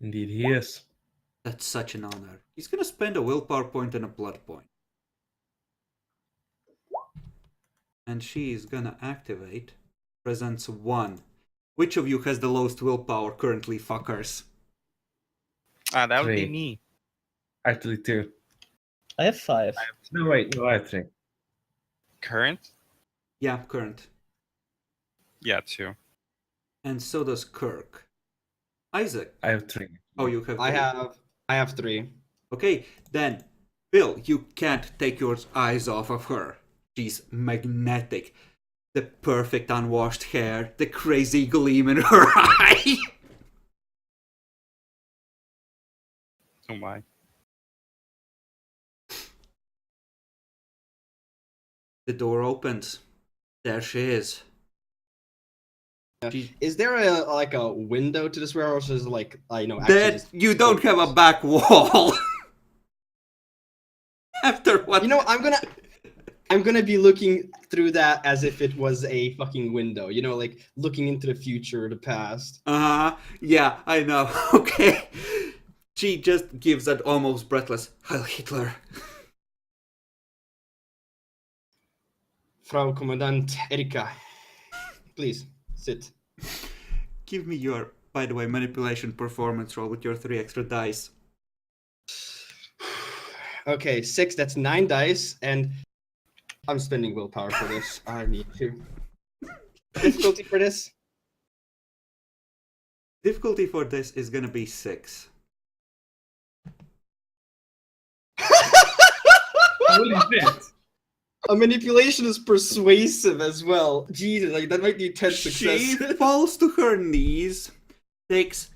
Indeed, he is. That's such an honor. He's gonna spend a willpower point and a blood point. And she is gonna activate. Presents 1. Which of you has the lowest willpower currently, fuckers? That would be 3. me. Actually, 2. I have 5. No, wait. No, I have 3. Current? Yeah, current. Yeah, 2. And so does Kirk. Isaac. I have 3. Oh, you have. I have 3. Okay, then, Bill, you can't take your eyes off of her. She's magnetic. The perfect unwashed hair, the crazy gleam in her eye. Oh my. The door opens. There she is. Is there a window to this warehouse? Or is it like actually That just you don't have a back wall. After what? I'm gonna be looking through that as if it was a fucking window. Like looking into the future or the past. Yeah, I know. Okay. She just gives that almost breathless Heil Hitler. Frau Commandant Erika, please sit. Give me your, by the way, manipulation performance roll with your 3 extra dice. Okay, 6, that's 9 dice, and I'm spending willpower for this. I need to. Difficulty for this? Difficulty for this is gonna be 6. Holy shit! A manipulation is persuasive as well. Jesus, like that might be 10 She success. falls to her knees, takes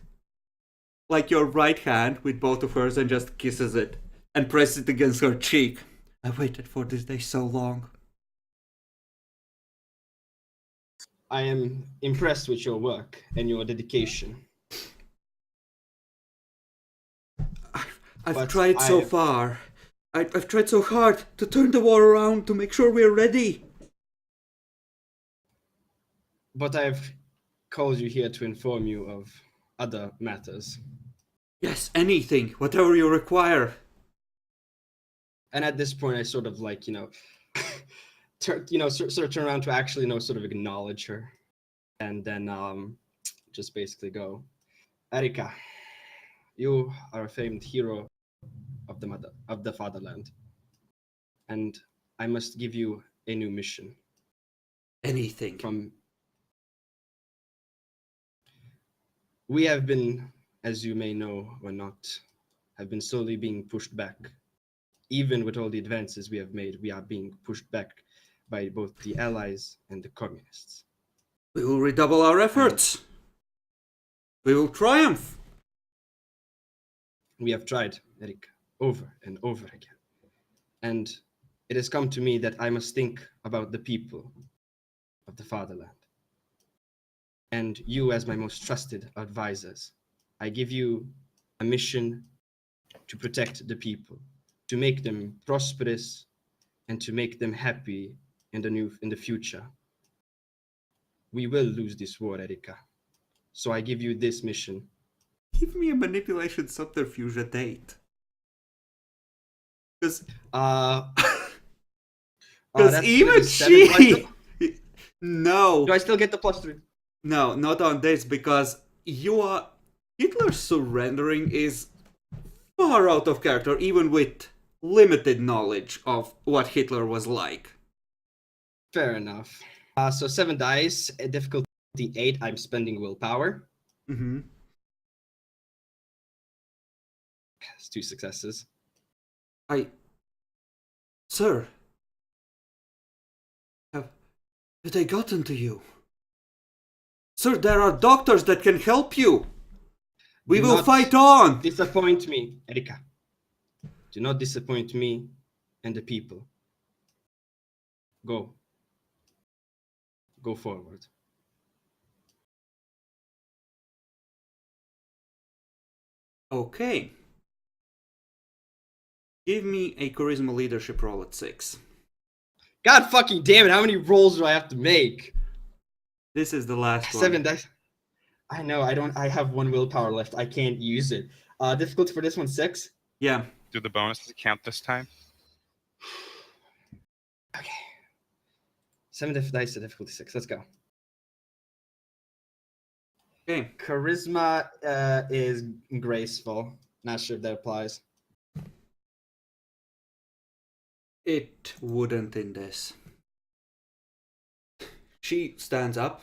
like your right hand with both of hers and just kisses it and presses it against her cheek. I waited for this day so long. I am impressed with your work and your dedication. I've But tried so I've- far. I've tried so hard to turn the war around to make sure we're ready. But I've called you here to inform you of other matters. Yes, anything, whatever you require. And at this point, I sort of like, sort of turn around to actually, sort of acknowledge her, and then just basically go, Erika, you are a famed hero of the fatherland, and I must give you a new mission. Anything. We have been, as you may know or not, have been slowly being pushed back. Even with all the advances we have made, we are being pushed back by both the Allies and the Communists. We will redouble our efforts. We will triumph. We have tried, Eric, over and over again. And it has come to me that I must think about the people of the fatherland. And you, as my most trusted advisors, I give you a mission to protect the people, to make them prosperous, and to make them happy in the future. We will lose this war, Erika. So I give you this mission. Give me a manipulation subterfuge at 8. Because that's even gonna be 7. she... No. Do I still get the +3? No, not on this, because Hitler's surrendering is far out of character, even with limited knowledge of what Hitler was like. Fair enough. So 7 dice, difficulty 8. I'm spending willpower. Mm-hmm. It's 2 successes. Sir, have they gotten to you? Sir, there are doctors that can help you. We Do will not fight on. Disappoint me, Erika. Do not disappoint me and the people. Go. Go forward. Okay. Give me a charisma leadership roll at 6. God fucking damn it, how many rolls do I have to make? This is the last one. 7 dice. I know, I have 1 willpower left. I can't use it. Difficulty for this one, 6. Yeah. Do the bonuses count this time? Okay. 7 dice to difficulty 6. Let's go. Okay. Charisma is graceful. Not sure if that applies. It wouldn't in this. She stands up.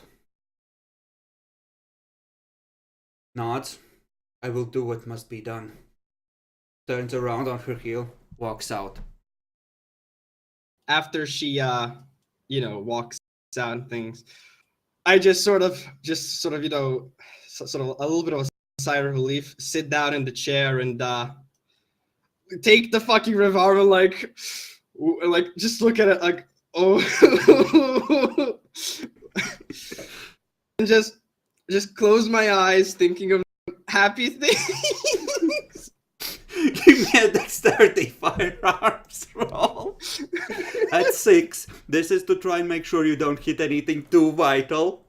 Nods. I will do what must be done. Turns around on her heel. Walks out. After she walks out and things, I just sort of sort of a little bit of a sigh of relief, sit down in the chair and take the fucking revolver, like just look at it like, oh, and just close my eyes thinking of happy things. Give me a dexterity firearms roll. At 6. This is to try and make sure you don't hit anything too vital.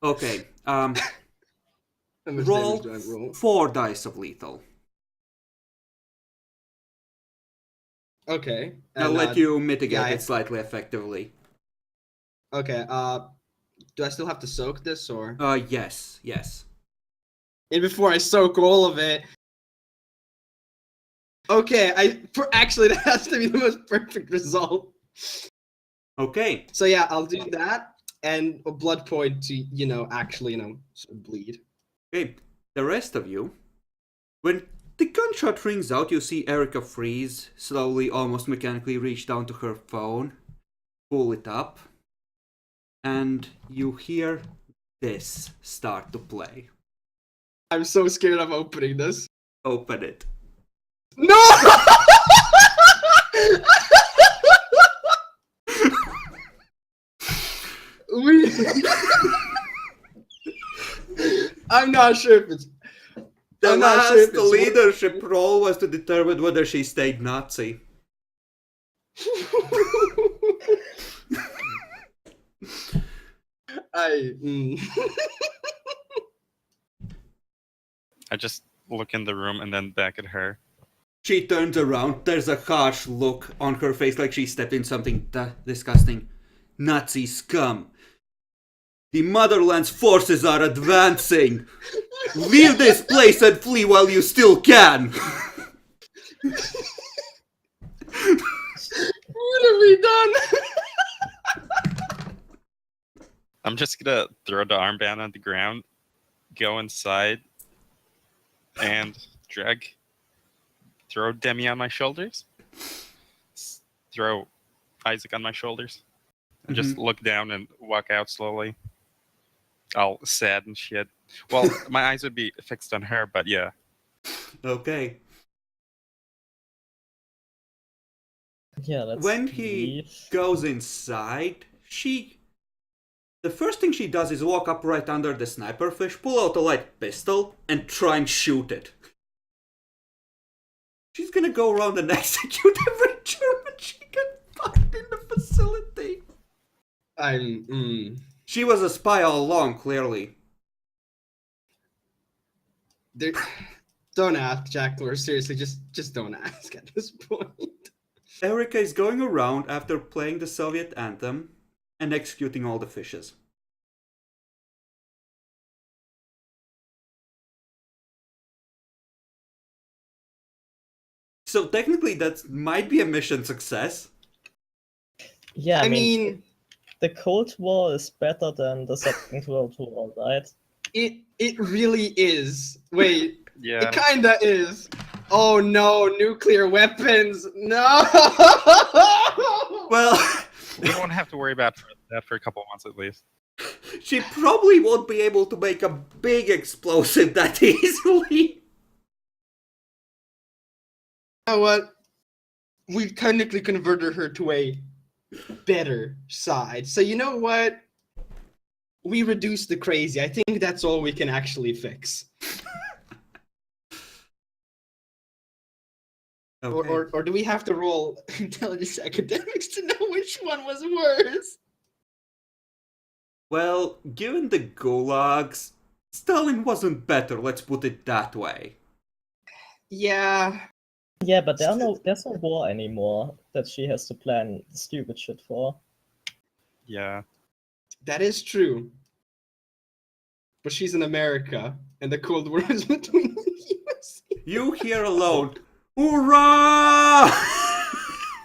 Okay. How much Roll damage do I roll? 4 dice of lethal. Okay. I'll And, let you mitigate yeah, it slightly effectively. Okay. Do I still have to soak this or? Yes, yes. And before I soak all of it. Okay. Actually that has to be the most perfect result. Okay. So yeah, I'll do that and a blood point to actually sort of bleed. Okay. The rest of you, when the gunshot rings out, you see Erica freeze, slowly, almost mechanically reach down to her phone, pull it up, and you hear this start to play. I'm so scared of opening this. Open it. No! we. I'm not sure if it's. The I'm not last sure if it's leadership role was to determine whether she stayed Nazi. I. I just look in the room and then back at her. She turns around. There's a harsh look on her face like she stepped in something disgusting. Nazi scum. The Motherland's forces are advancing. Leave this place and flee while you still can. What have we done? I'm just gonna throw the armband on the ground, go inside, and throw Demi on my shoulders, throw Isaac on my shoulders, and just look down and walk out slowly. All sad and shit. Well, my eyes would be fixed on her, but yeah. Okay. Yeah, let's When he leave. goes inside, the first thing she does is walk up right under the sniper fish, pull out a light pistol, and try and shoot it. She's gonna go around and execute every German she can find in the facility. She was a spy all along, clearly. Don't ask, Jack Lord. Seriously, just don't ask at this point. Erica is going around after playing the Soviet anthem and executing all the fishes. So technically that might be a mission success. Yeah, I mean, the Cold War is better than the Second World War, right? it really is. Wait, Yeah. it kinda is. Oh no, nuclear weapons! No. Well, We won't have to worry about that for a couple months at least. she probably won't be able to make a big explosive that easily. You know what? We've technically converted her to a better side. So you know what? We reduced the crazy. I think that's all we can actually fix. Okay. Or do we have to roll intelligence academics to know which one was worse? Well, given the gulags, Stalin wasn't better, let's put it that way. Yeah. Yeah, but there's no war anymore that she has to plan stupid shit for. Yeah. That is true. But she's in America, and the Cold War is between the US. You hear alone, "Hoorah!"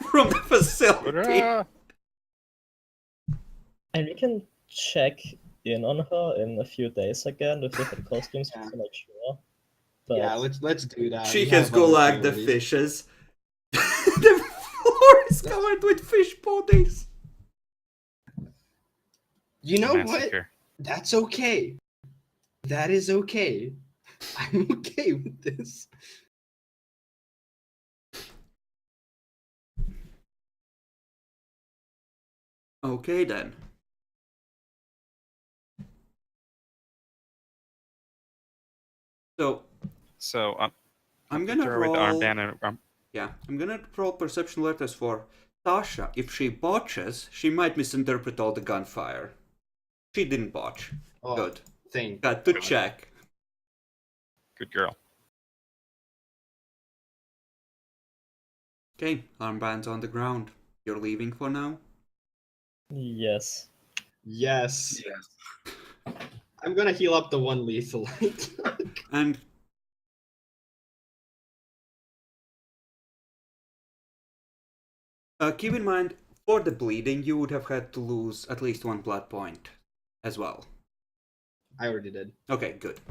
from the facility. Hurrah! And we can check in on her in a few days again with different costumes Yeah. to make sure. But Yeah, let's do that. She We has have other gulagged the priorities. fishes. The floor is covered with fish bodies. You know what? Massacre. That's okay. That is okay. I'm okay with this. Okay then. So I'm gonna throw away the roll. armband and Yeah, I'm gonna roll perception letters for Tasha. If she botches, she might misinterpret all the gunfire. She didn't botch. Oh, Good. Thank. Got to check. good girl. Okay, armbands on the ground. You're leaving for now? Yes. Yes. Yes. I'm gonna heal up the one lethal. And keep in mind, for the bleeding, you would have had to lose at least 1 blood point as well. I already did. Okay, good.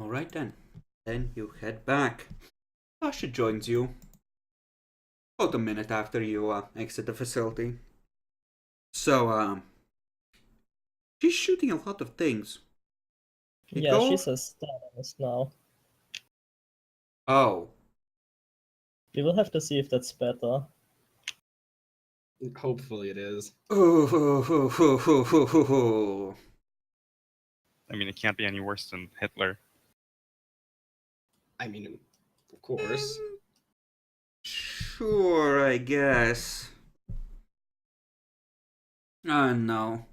Alright then. Then you head back. Tasha joins you about a minute after you exit the facility. So, she's shooting a lot of things. Yeah, Nicole? she's a stylist now. Oh. We will have to see if that's better. Hopefully it is. Ooh. I mean, it can't be any worse than Hitler. I mean, of course. Sure, I guess. Oh no.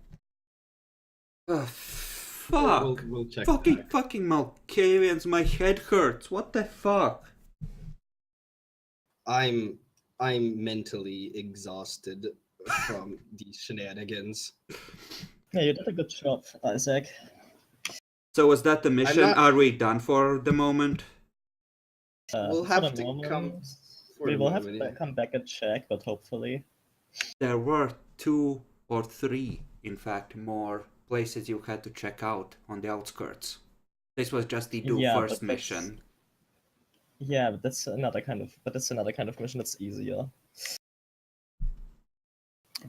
Fuck. We'll check. Fucking Malkavians, my head hurts. What the fuck? I'm mentally exhausted from these shenanigans. Yeah, you did a good job, Isaac. So was that the mission? not- Are we done for the moment? We'll For have the to moment, come. For we the will have moment, to come back and check, but hopefully. There were 2 or 3, in fact, more places you had to check out on the outskirts. This was just the do Yeah, first but that's- mission. Yeah, but that's another kind of mission that's easier.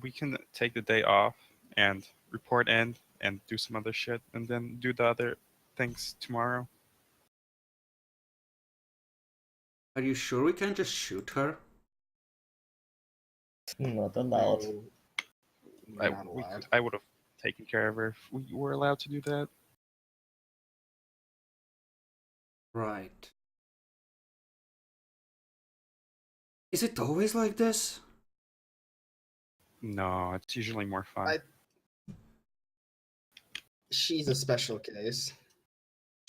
We can take the day off and report in and do some other shit, and then do the other things tomorrow. Are you sure we can't just shoot her? Not allowed. No, we're not allowed. I would have taken care of her if we were allowed to do that. Right. Is it always like this? No, it's usually more fun. She's a special case.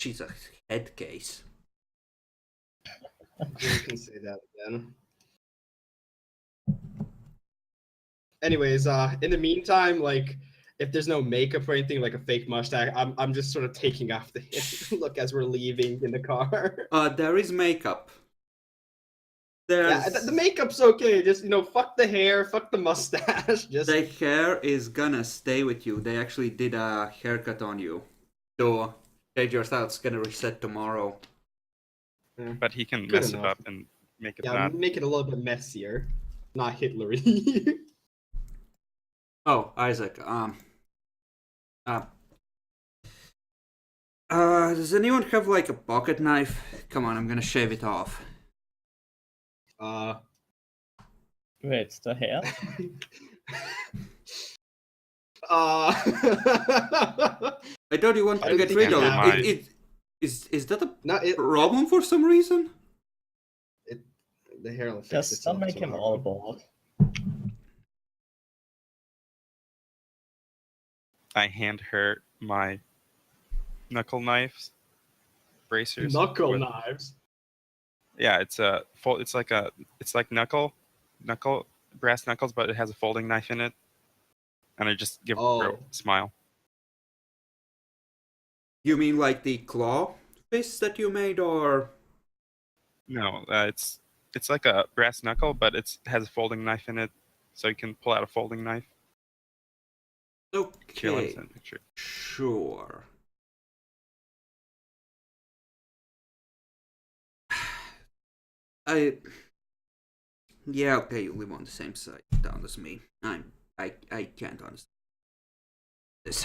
She's a head case. You can say that again. Anyways, in the meantime, like, if there's no makeup or anything, like a fake mustache, I'm just sort of taking off the look as we're leaving in the car. There is makeup. Yeah, There's... the makeup's okay. Just fuck the hair, fuck the mustache. Just The hair is gonna stay with you. They actually did a haircut on you. So, change your style's gonna reset tomorrow. But he can Good mess it enough. up and make it yeah, not. make it a little bit messier, not Hitlery. Oh, Isaac, does anyone have like a pocket knife? Come on, I'm gonna shave it off. Wait, the hair? uh, I thought you wanted I to don't get think rid you of have it. Is that a no, problem for some reason? the hair will fix Just itself. don't make him tomorrow. all bald. I hand her my knuckle knives, bracers. Knuckle with- knives. Yeah, it's like knuckle brass knuckles, but it has a folding knife in it. And I just give her a Oh. smile. You mean like the claw fists that you made, or? No, it's like a brass knuckle, but it has a folding knife in it, so you can pull out a folding knife. Here, let me Okay, send a picture. sure. Yeah, okay, you live on the same side down as me. I can't understand this.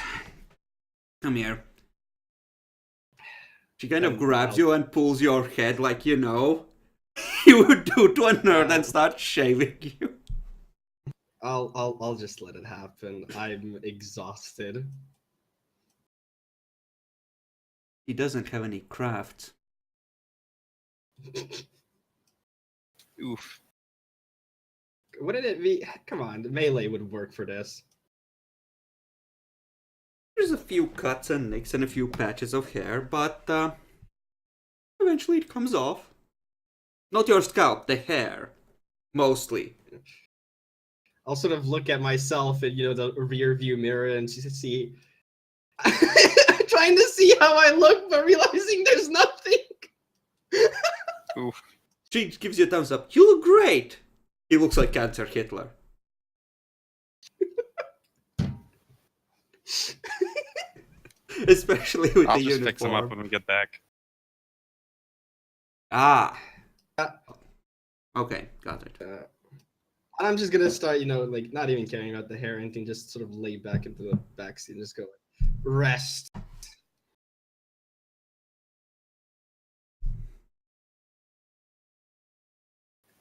Come here. She kind of grabs you and pulls your head like, you would do to a nerd and start shaving you. I'll just let it happen. I'm exhausted. He doesn't have any crafts. Oof. Wouldn't it be? Come on, melee would work for this. There's a few cuts and nicks and a few patches of hair, but eventually it comes off. Not your scalp, the hair. Mostly. I'll sort of look at myself in, the rear view mirror and see. Trying to see how I look, but realizing there's nothing. Oof. She gives you a thumbs up. You look great! He looks like Cancer Hitler. Especially with I'll the just uniform. fix him up when we get back. Ah. Okay, got it. I'm just gonna start, not even caring about the hair or anything, just sort of lay back into the backseat and just go rest.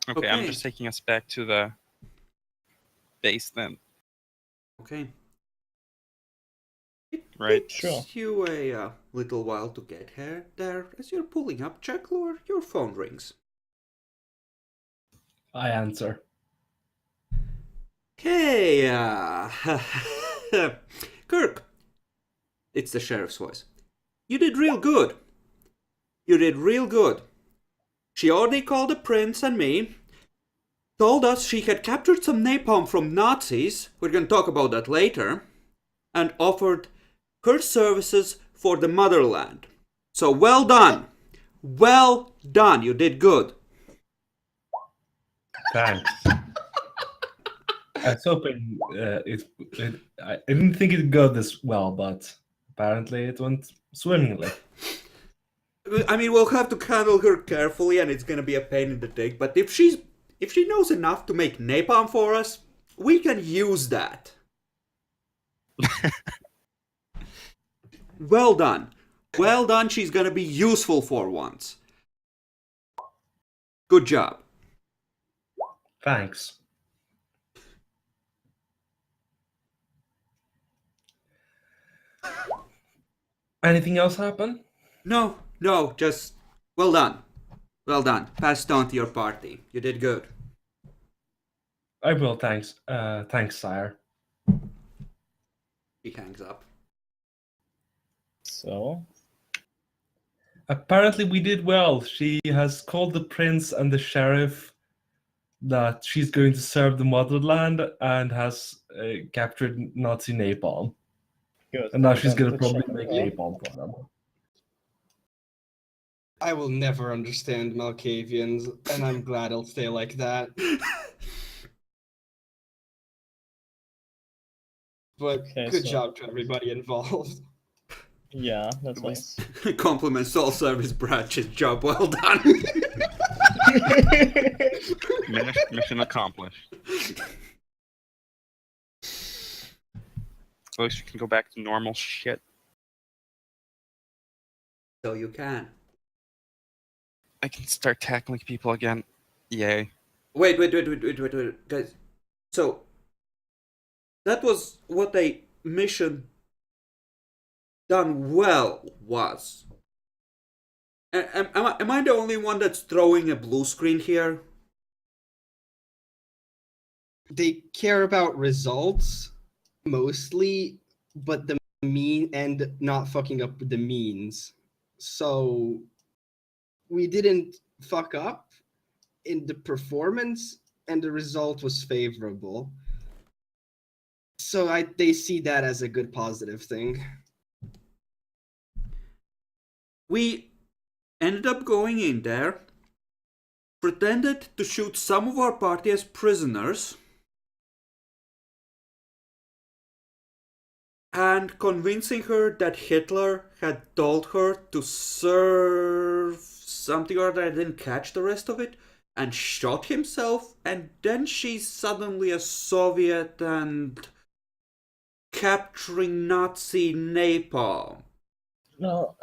Okay, I'm Okay. just taking us back to the base then, Okay. It right? takes Sure. you a little while to get here. There, as you're pulling up Checklor, your phone rings. I answer. Hey, Kirk. It's the sheriff's voice. You did real good. You did real good. She already called the prince and me. Told us she had captured some napalm from Nazis. We're gonna talk about that later. And offered her services for the motherland. So well done. Well done. You did good. Thanks. I was hoping I didn't think it'd go this well, but apparently it went swimmingly. I mean, we'll have to handle her carefully, and it's gonna be a pain in the dick. But if she knows enough to make napalm for us, we can use that. Well done. Well done. She's gonna be useful for once. Good job. Thanks. Anything else happen? No, just well done. Well done. Passed on to your party. You did good. I will, thanks. Thanks, sire. He hangs up. So, Apparently we did well. She has called the prince and the sheriff that she's going to serve the motherland and has captured Nazi napalm. good. And now she's Then going to the probably check- make well, napalm for them. I will never understand Malkavians, and I'm glad it'll stay like that. But Okay, good so- job to everybody involved. Yeah, that's We- nice. Compliments all service branches. Job well done. Mission accomplished. At least we can go back to normal shit. So you can. I can start tackling people again. Yay. Wait, guys. So that was what a mission done well was. Am I the only one that's throwing a blue screen here? They care about results mostly, but the mean and not fucking up with the means. So we didn't fuck up in the performance, and the result was favorable. So they see that as a good positive thing. We ended up going in there, pretended to shoot some of our party as prisoners, and convincing her that Hitler had told her to serve something or other. I didn't catch the rest of it, and shot himself, and then she's suddenly a Soviet and capturing Nazi napalm. No,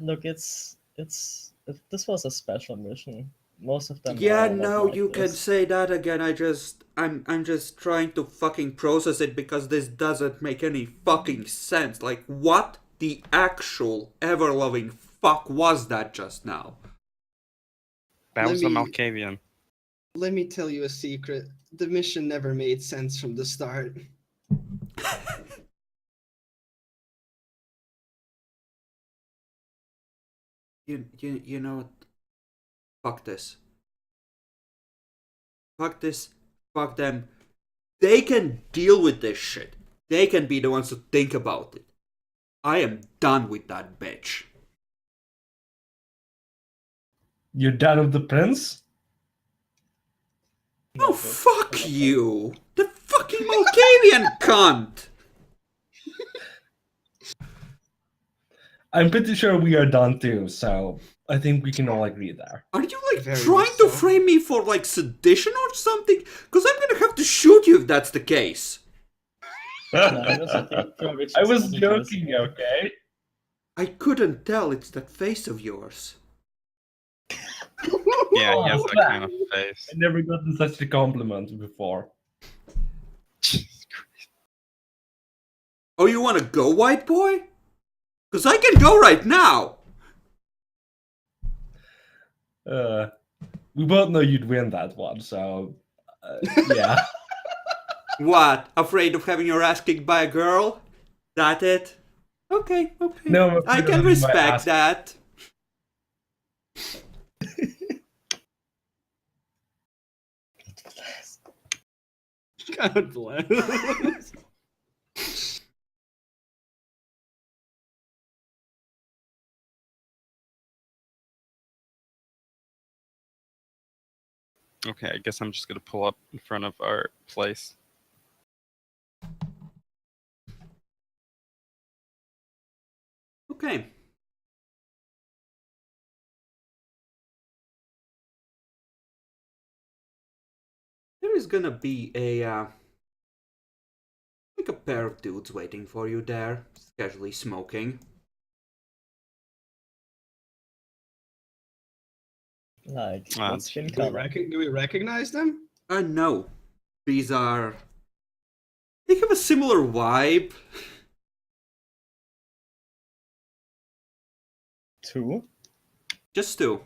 look, this was a special mission. Most of them. Yeah, are not no, like you can this. say that again. I'm just trying to fucking process it because this doesn't make any fucking sense. Like, what the actual ever-loving fuck was that just now? That Let was the me- Malkavian. Let me tell you a secret. The mission never made sense from the start. You know what? Fuck this. Fuck this. Fuck them. They can deal with this shit. They can be the ones to think about it. I am done with that bitch. You're done with the prince? Oh, fuck you! The fucking Malkavian cunt! I'm pretty sure we are done too, so I think we can all agree there. Are you like Very trying much to so. frame me for like sedition or something? Because I'm gonna have to shoot you if that's the case. I was joking, okay? I couldn't tell, it's that face of yours. Yeah, he has that kind of face. I never gotten such a compliment before. Jesus Christ. Oh, you wanna go, white boy? Because I can go right now! We both know you'd win that one, so yeah. What? Afraid of having your ass kicked by a girl? That it? Okay. No, I'm I afraid of can having my respect ass- that. God bless. Okay, I guess I'm just gonna pull up in front of our place. Okay. There is gonna be like a pair of dudes waiting for you there, just casually smoking. Like, Ah, what's skin Do we, color? do we recognize them? No. These are... They have a similar vibe. Two? Just two.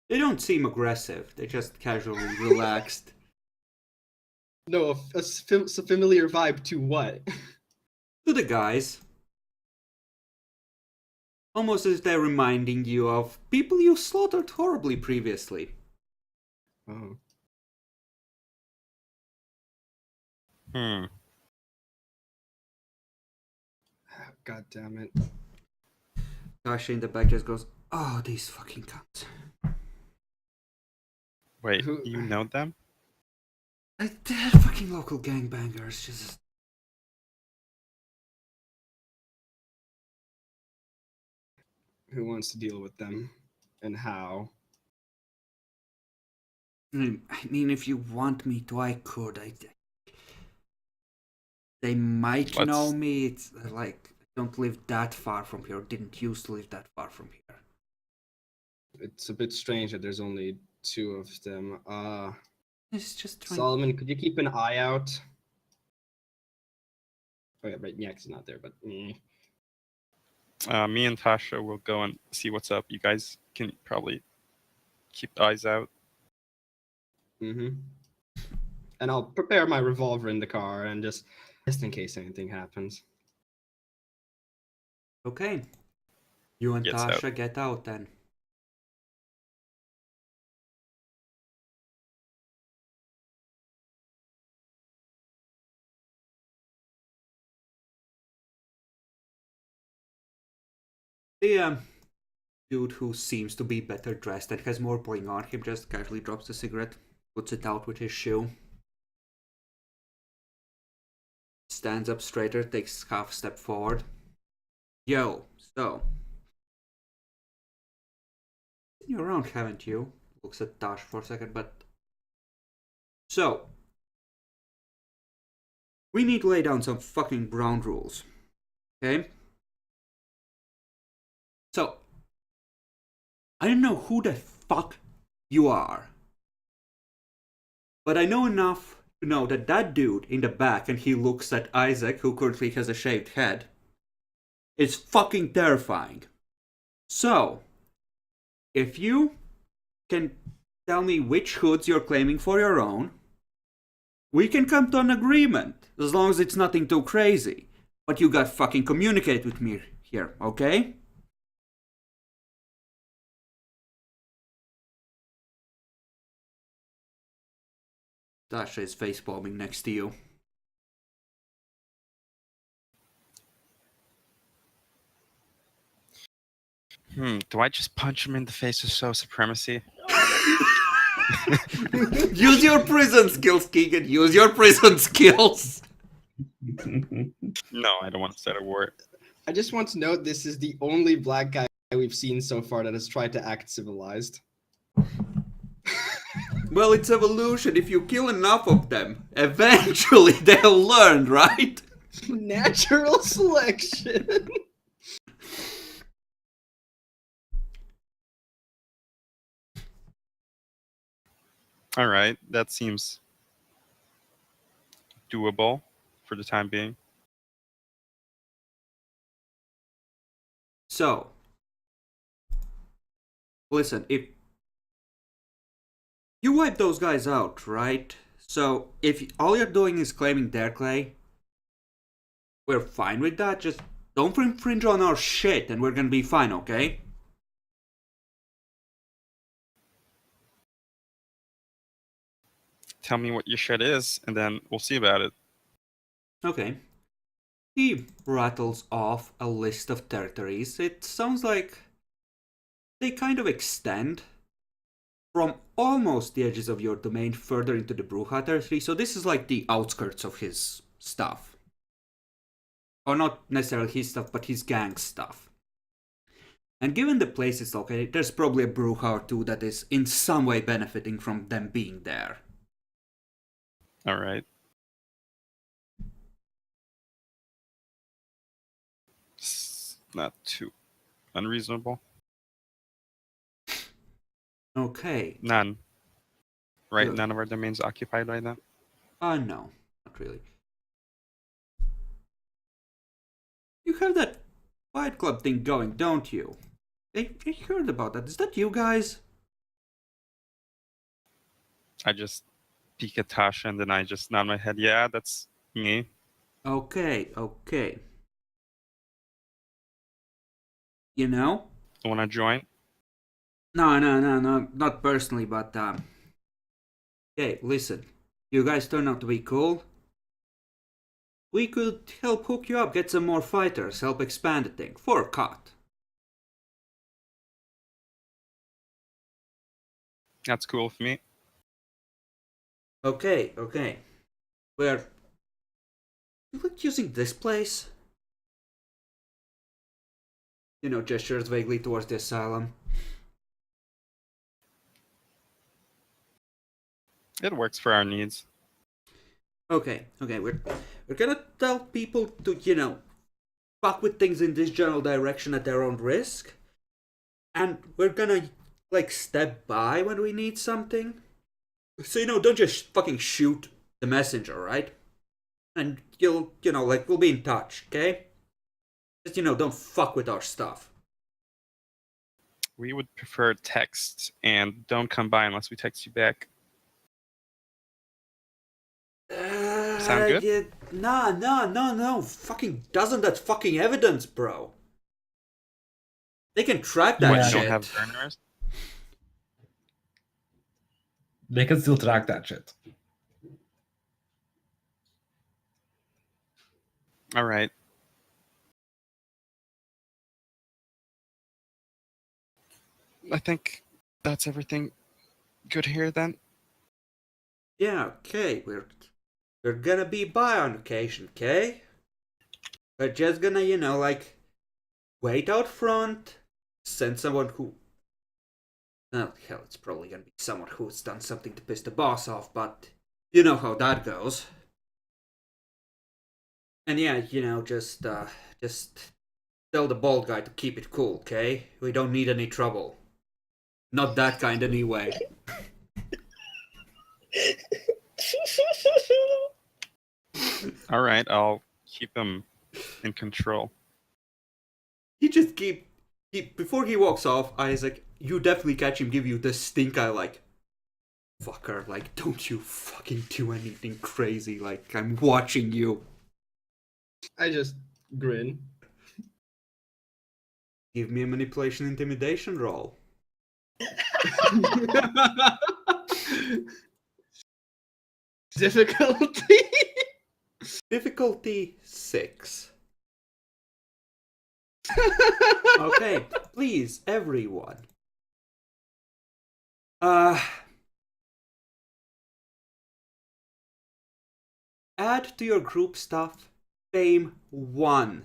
They don't seem aggressive, they're just casually relaxed. No, a familiar vibe to what? To the guys. Almost as if they're reminding you of people you slaughtered horribly previously. Oh. God damn it. Tasha in the back just goes, oh, these fucking cunts. Wait, Who- you know them? They're fucking local gangbangers, just... Who wants to deal with them? And how? I mean, if you want me to, I could. They might Let's- know me. It's like, I don't live that far from here. Didn't used to live that far from here. It's a bit strange that there's only two of them. It's just trying... Solomon, could you keep an eye out? Oh yeah, right, Nyax is not there, but Me and Tasha will go and see what's up. You guys can probably keep eyes out. mm-hmm. And I'll prepare my revolver in the car and just in case anything happens. Okay. You and Gets Tasha out. get out then. The dude who seems to be better dressed and has more bling on him just casually drops the cigarette, puts it out with his shoe, stands up straighter, takes half step forward. Yo, so. You're around, haven't you? Looks at Dash for a second, but. So. We need to lay down some fucking ground rules. Okay? So. I don't know who the fuck you are. But I know enough to know that that dude in the back, and he looks at Isaac, who currently has a shaved head, is fucking terrifying. So, if you can tell me which hoods you're claiming for your own, we can come to an agreement, as long as it's nothing too crazy. But you gotta fucking communicate with me here, okay? Dasha is facepalming next to you. Do I just punch him in the face with show supremacy? Use your prison skills, Keegan. Use your prison skills. No, I don't want to start a war. I just want to note this is the only black guy we've seen so far that has tried to act civilized. Well, it's evolution. If you kill enough of them, eventually they'll learn, right? Natural selection. All right, that seems doable for the time being. So, listen, if you wipe those guys out, right? So, if all you're doing is claiming their clay, we're fine with that. Just don't infringe on our shit and we're gonna be fine, okay? Tell me what your shit is, and then we'll see about it. Okay. He rattles off a list of territories. It sounds like they kind of extend from almost the edges of your domain further into the Bruja territory. So this is like the outskirts of his stuff. Or not necessarily his stuff, but his gang's stuff. And given the place it's located, there's probably a Bruja or two that is in some way benefiting from them being there. All right. It's not too unreasonable. Okay. None. Right? Good. None of our domains occupied right now? No, not really. You have that Fight Club thing going, don't you? I heard about that. Is that you guys? I just peek at Tasha and then I just nod my head. Yeah, that's me. Okay, okay. You know? Want to join? No, not personally, but hey, listen. You guys turn out to be cool. We could help hook you up, get some more fighters, help expand the thing for a cut. That's cool with me. Okay. We're using this place. You know, gestures vaguely towards the asylum. It works for our needs. Okay, we're gonna tell people to, you know, fuck with things in this general direction at their own risk. And we're gonna, like, step by when we need something. So, you know, don't just fucking shoot the messenger, right? And we'll be in touch, okay? Just, you know, don't fuck with our stuff. We would prefer text, and don't come by unless we text you back. Sound good? Yeah, no. Fucking doesn't that fucking evidence, bro. They can track that What, you shit. don't have burners? They can still track that shit. All right. I think that's everything good here then. Yeah, okay. We're gonna be by on occasion, okay? We're just gonna, you know, like, wait out front, send someone who... Oh, hell, it's probably gonna be someone who's done something to piss the boss off, but you know how that goes. And yeah, you know, just tell the bald guy to keep it cool, okay? We don't need any trouble. Not that kind anyway. All right, I'll keep him in control. He just before he walks off, Isaac, you definitely catch him give you the stink eye, like, fucker, like, don't you fucking do anything crazy, like, I'm watching you. I just grin. Give me a manipulation intimidation roll. Difficulty. Difficulty 6. Okay, please, everyone. Add to your group stuff fame 1.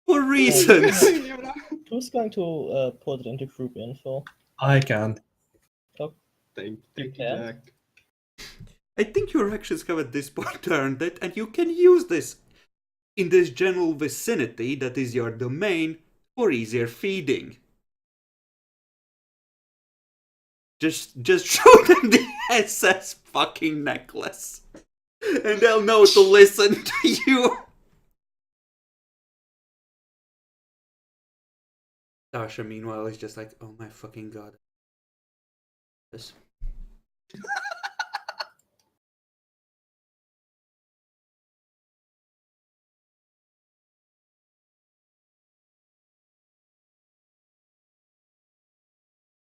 For reasons. Who's going to put it into group info? I can. Thank you, can? Jack. I think your actions have at this point earned it, and you can use this in this general vicinity that is your domain for easier feeding. Just show them the SS fucking necklace, and they'll know to listen to you. Tasha, meanwhile, is just like, oh my fucking god. This.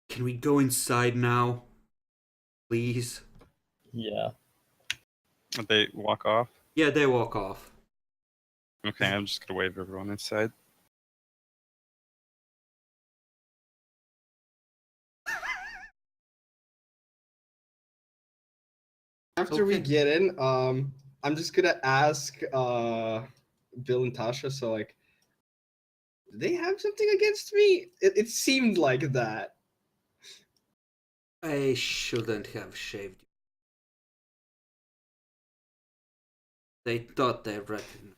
Can we go inside now? Please? Yeah. They walk off. Yeah, they walk off. Okay, I'm just gonna wave everyone inside. After we Okay. get in, I'm just gonna ask Bill and Tasha. So like, do they have something against me? It seemed like that. I shouldn't have shaved you. They thought they recognized.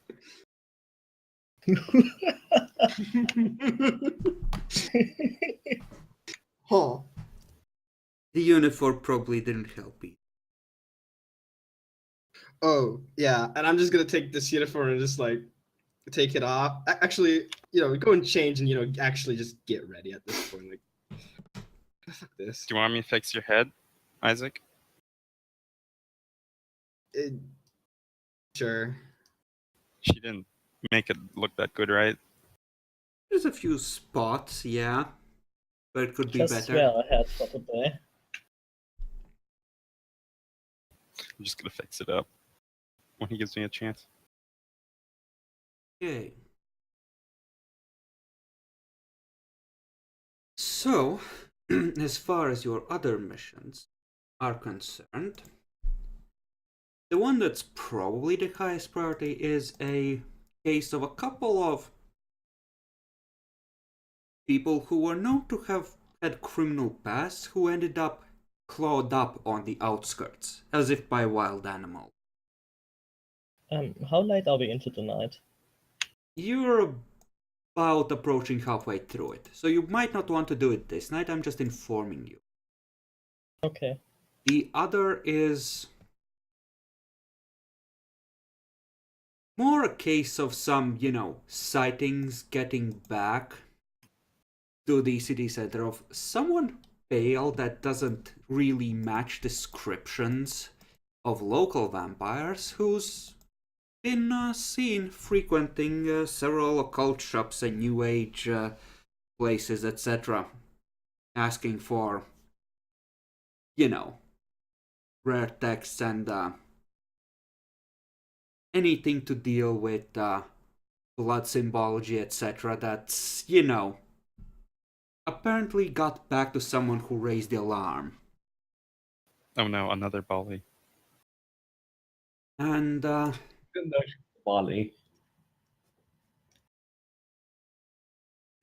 Huh. The uniform probably didn't help you. Oh yeah, and I'm just gonna take this uniform and just like take it off. Actually, go and change and actually just get ready at this point. Like, fuck this. Do you want me to fix your head, Isaac? Sure. She didn't make it look that good, right? There's a few spots, yeah. But it could be Just better. wear a hat for today. I'm just gonna fix it up when he gives me a chance. Okay. So, as far as your other missions are concerned, the one that's probably the highest priority is a case of a couple of people who were known to have had criminal pasts who ended up clawed up on the outskirts, as if by wild animals. How late are we into the night? You're about approaching halfway through it, so you might not want to do it this night. I'm just informing you. Okay. The other is more a case of some, sightings getting back to the city center of someone pale that doesn't really match descriptions of local vampires who's been seen frequenting several occult shops and new age places, etc. Asking for, rare texts and anything to deal with blood symbology, etc. That's, apparently got back to someone who raised the alarm. Oh no, another Bali. And, Bali.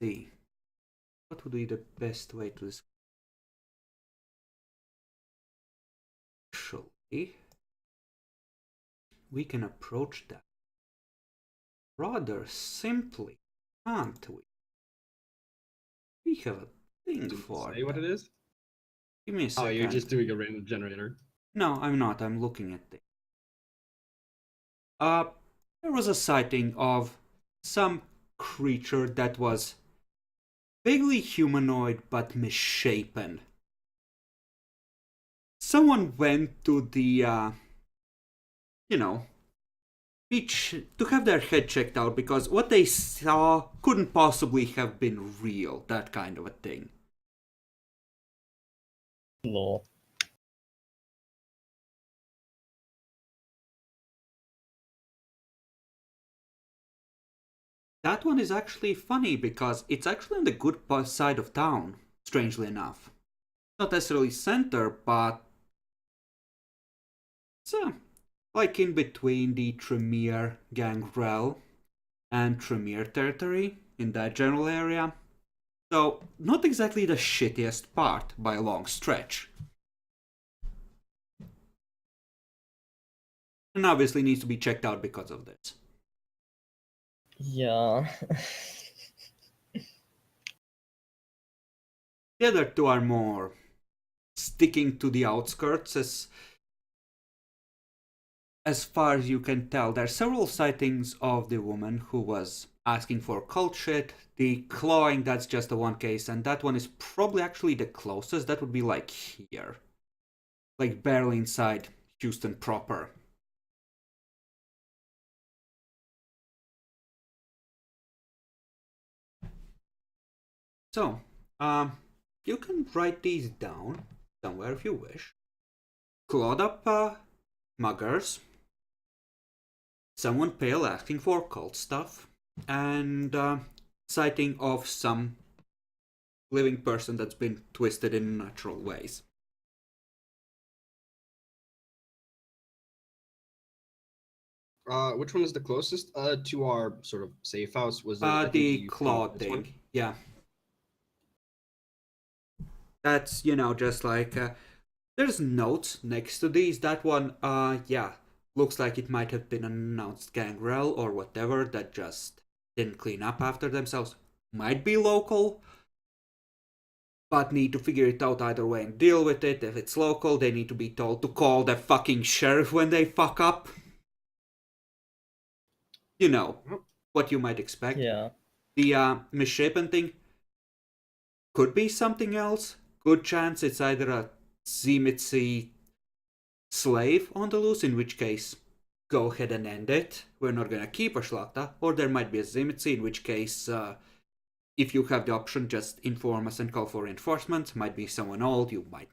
see. What would be the best way to describe? Actually, we can approach that rather simply, can't we? We have a thing Did for it say what that. it is? Give me a Oh, second. you're just doing a random generator. No, I'm not. I'm looking at it. There was a sighting of some creature that was vaguely humanoid but misshapen. Someone went to the, beach to have their head checked out because what they saw couldn't possibly have been real, that kind of a thing. Law. That one is actually funny because it's actually on the good side of town, strangely enough. Not necessarily center, but it's like in between the Tremere Gangrel and Tremere territory in that general area. So, not exactly the shittiest part by a long stretch. And obviously needs to be checked out because of this. Yeah. The other two are more sticking to the outskirts as far as you can tell. There are several sightings of the woman who was asking for cult shit. The clawing, that's just the one case, and that one is probably actually the closest. That would be like here. Like barely inside Houston proper. So, you can write these down somewhere if you wish. Clawed up muggers, someone pale asking for cult stuff, and sighting of some living person that's been twisted in natural ways. Which one is the closest to our sort of safe house? Was it I think The you claw found this one? thing, yeah. That's, just like, there's notes next to these. That one, yeah, looks like it might have been an announced gangrel or whatever that just didn't clean up after themselves. Might be local, but need to figure it out either way and deal with it. If it's local, they need to be told to call the fucking sheriff when they fuck up. You know, what you might expect. Yeah. The misshapen thing could be something else. Good chance it's either a Zimitzi slave on the loose, in which case, go ahead and end it. We're not gonna keep a Shlachta. Or there might be a Zimitzi, in which case, if you have the option, just inform us and call for reinforcements. Might be someone old, you might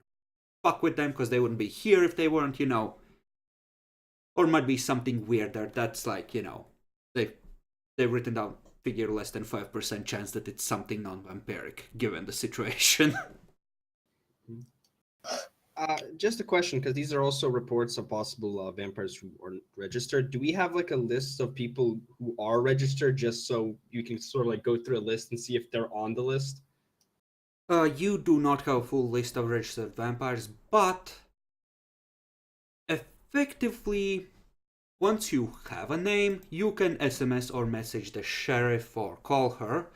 fuck with them because they wouldn't be here if they weren't, Or might be something weirder that's like, they've written down figure less than 5% chance that it's something non-vampiric, given the situation. Just a question, because these are also reports of possible vampires who aren't registered. Do we have like a list of people who are registered, just so you can sort of like go through a list and see if they're on the list? You do not have a full list of registered vampires, but effectively, once you have a name, you can SMS or message the sheriff or call her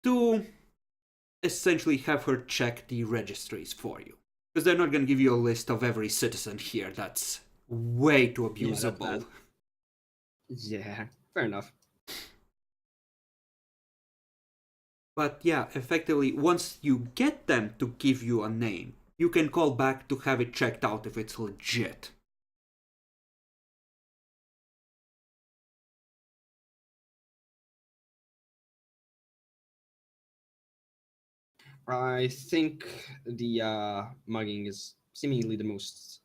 to essentially have her check the registries for you. Because they're not going to give you a list of every citizen here. That's way too abusable. Yeah, fair enough. But yeah, effectively, once you get them to give you a name, you can call back to have it checked out if it's legit. I think the mugging is seemingly the most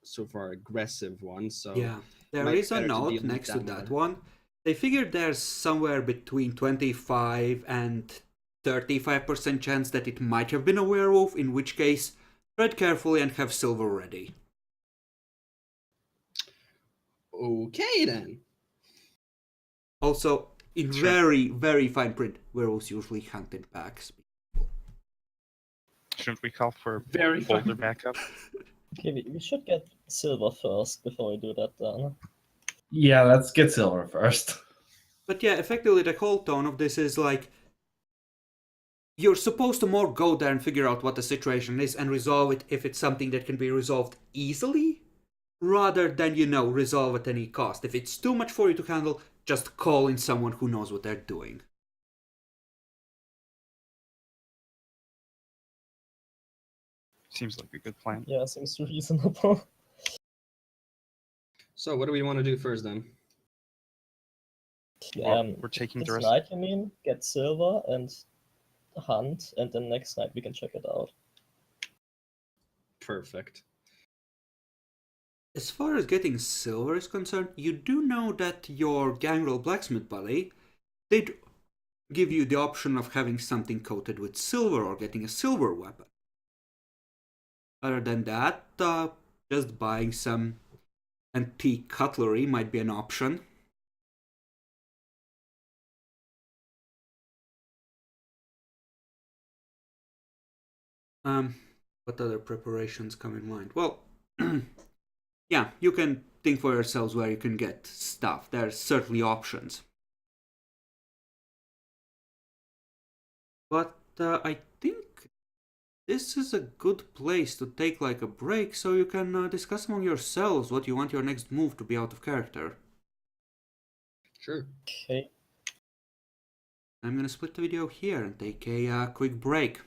so far aggressive one. So Yeah, there might be is a better to note deal with next to that that one. one. They figured there's somewhere between 25 and 35% chance that it might have been a werewolf, in which case, tread carefully and have silver ready. Okay then. Also, in Sure. very, very fine print, werewolves usually hunt in packs. Shouldn't we call for Very bolder fine. backup? Okay, we should get silver first before we do that then. Yeah, let's get silver first. But yeah, effectively the whole tone of this is like, you're supposed to more go there and figure out what the situation is and resolve it if it's something that can be resolved easily, rather than, resolve at any cost. If it's too much for you to handle, just call in someone who knows what they're doing. Seems like a good plan. Yeah, seems reasonable. So what do we want to do first then? Well, we're taking the this rest. night, you mean? Get silver and hunt, and then next night we can check it out. perfect. As far as getting silver is concerned, you do know that your Gangrel blacksmith buddy did give you the option of having something coated with silver or getting a silver weapon. Other than that, just buying some antique cutlery might be an option. What other preparations come in mind? Well, yeah, you can think for yourselves where you can get stuff. There's certainly options. But I think this is a good place to take like a break so you can discuss among yourselves what you want your next move to be out of character. Sure. Okay. I'm gonna split the video here and take a quick break.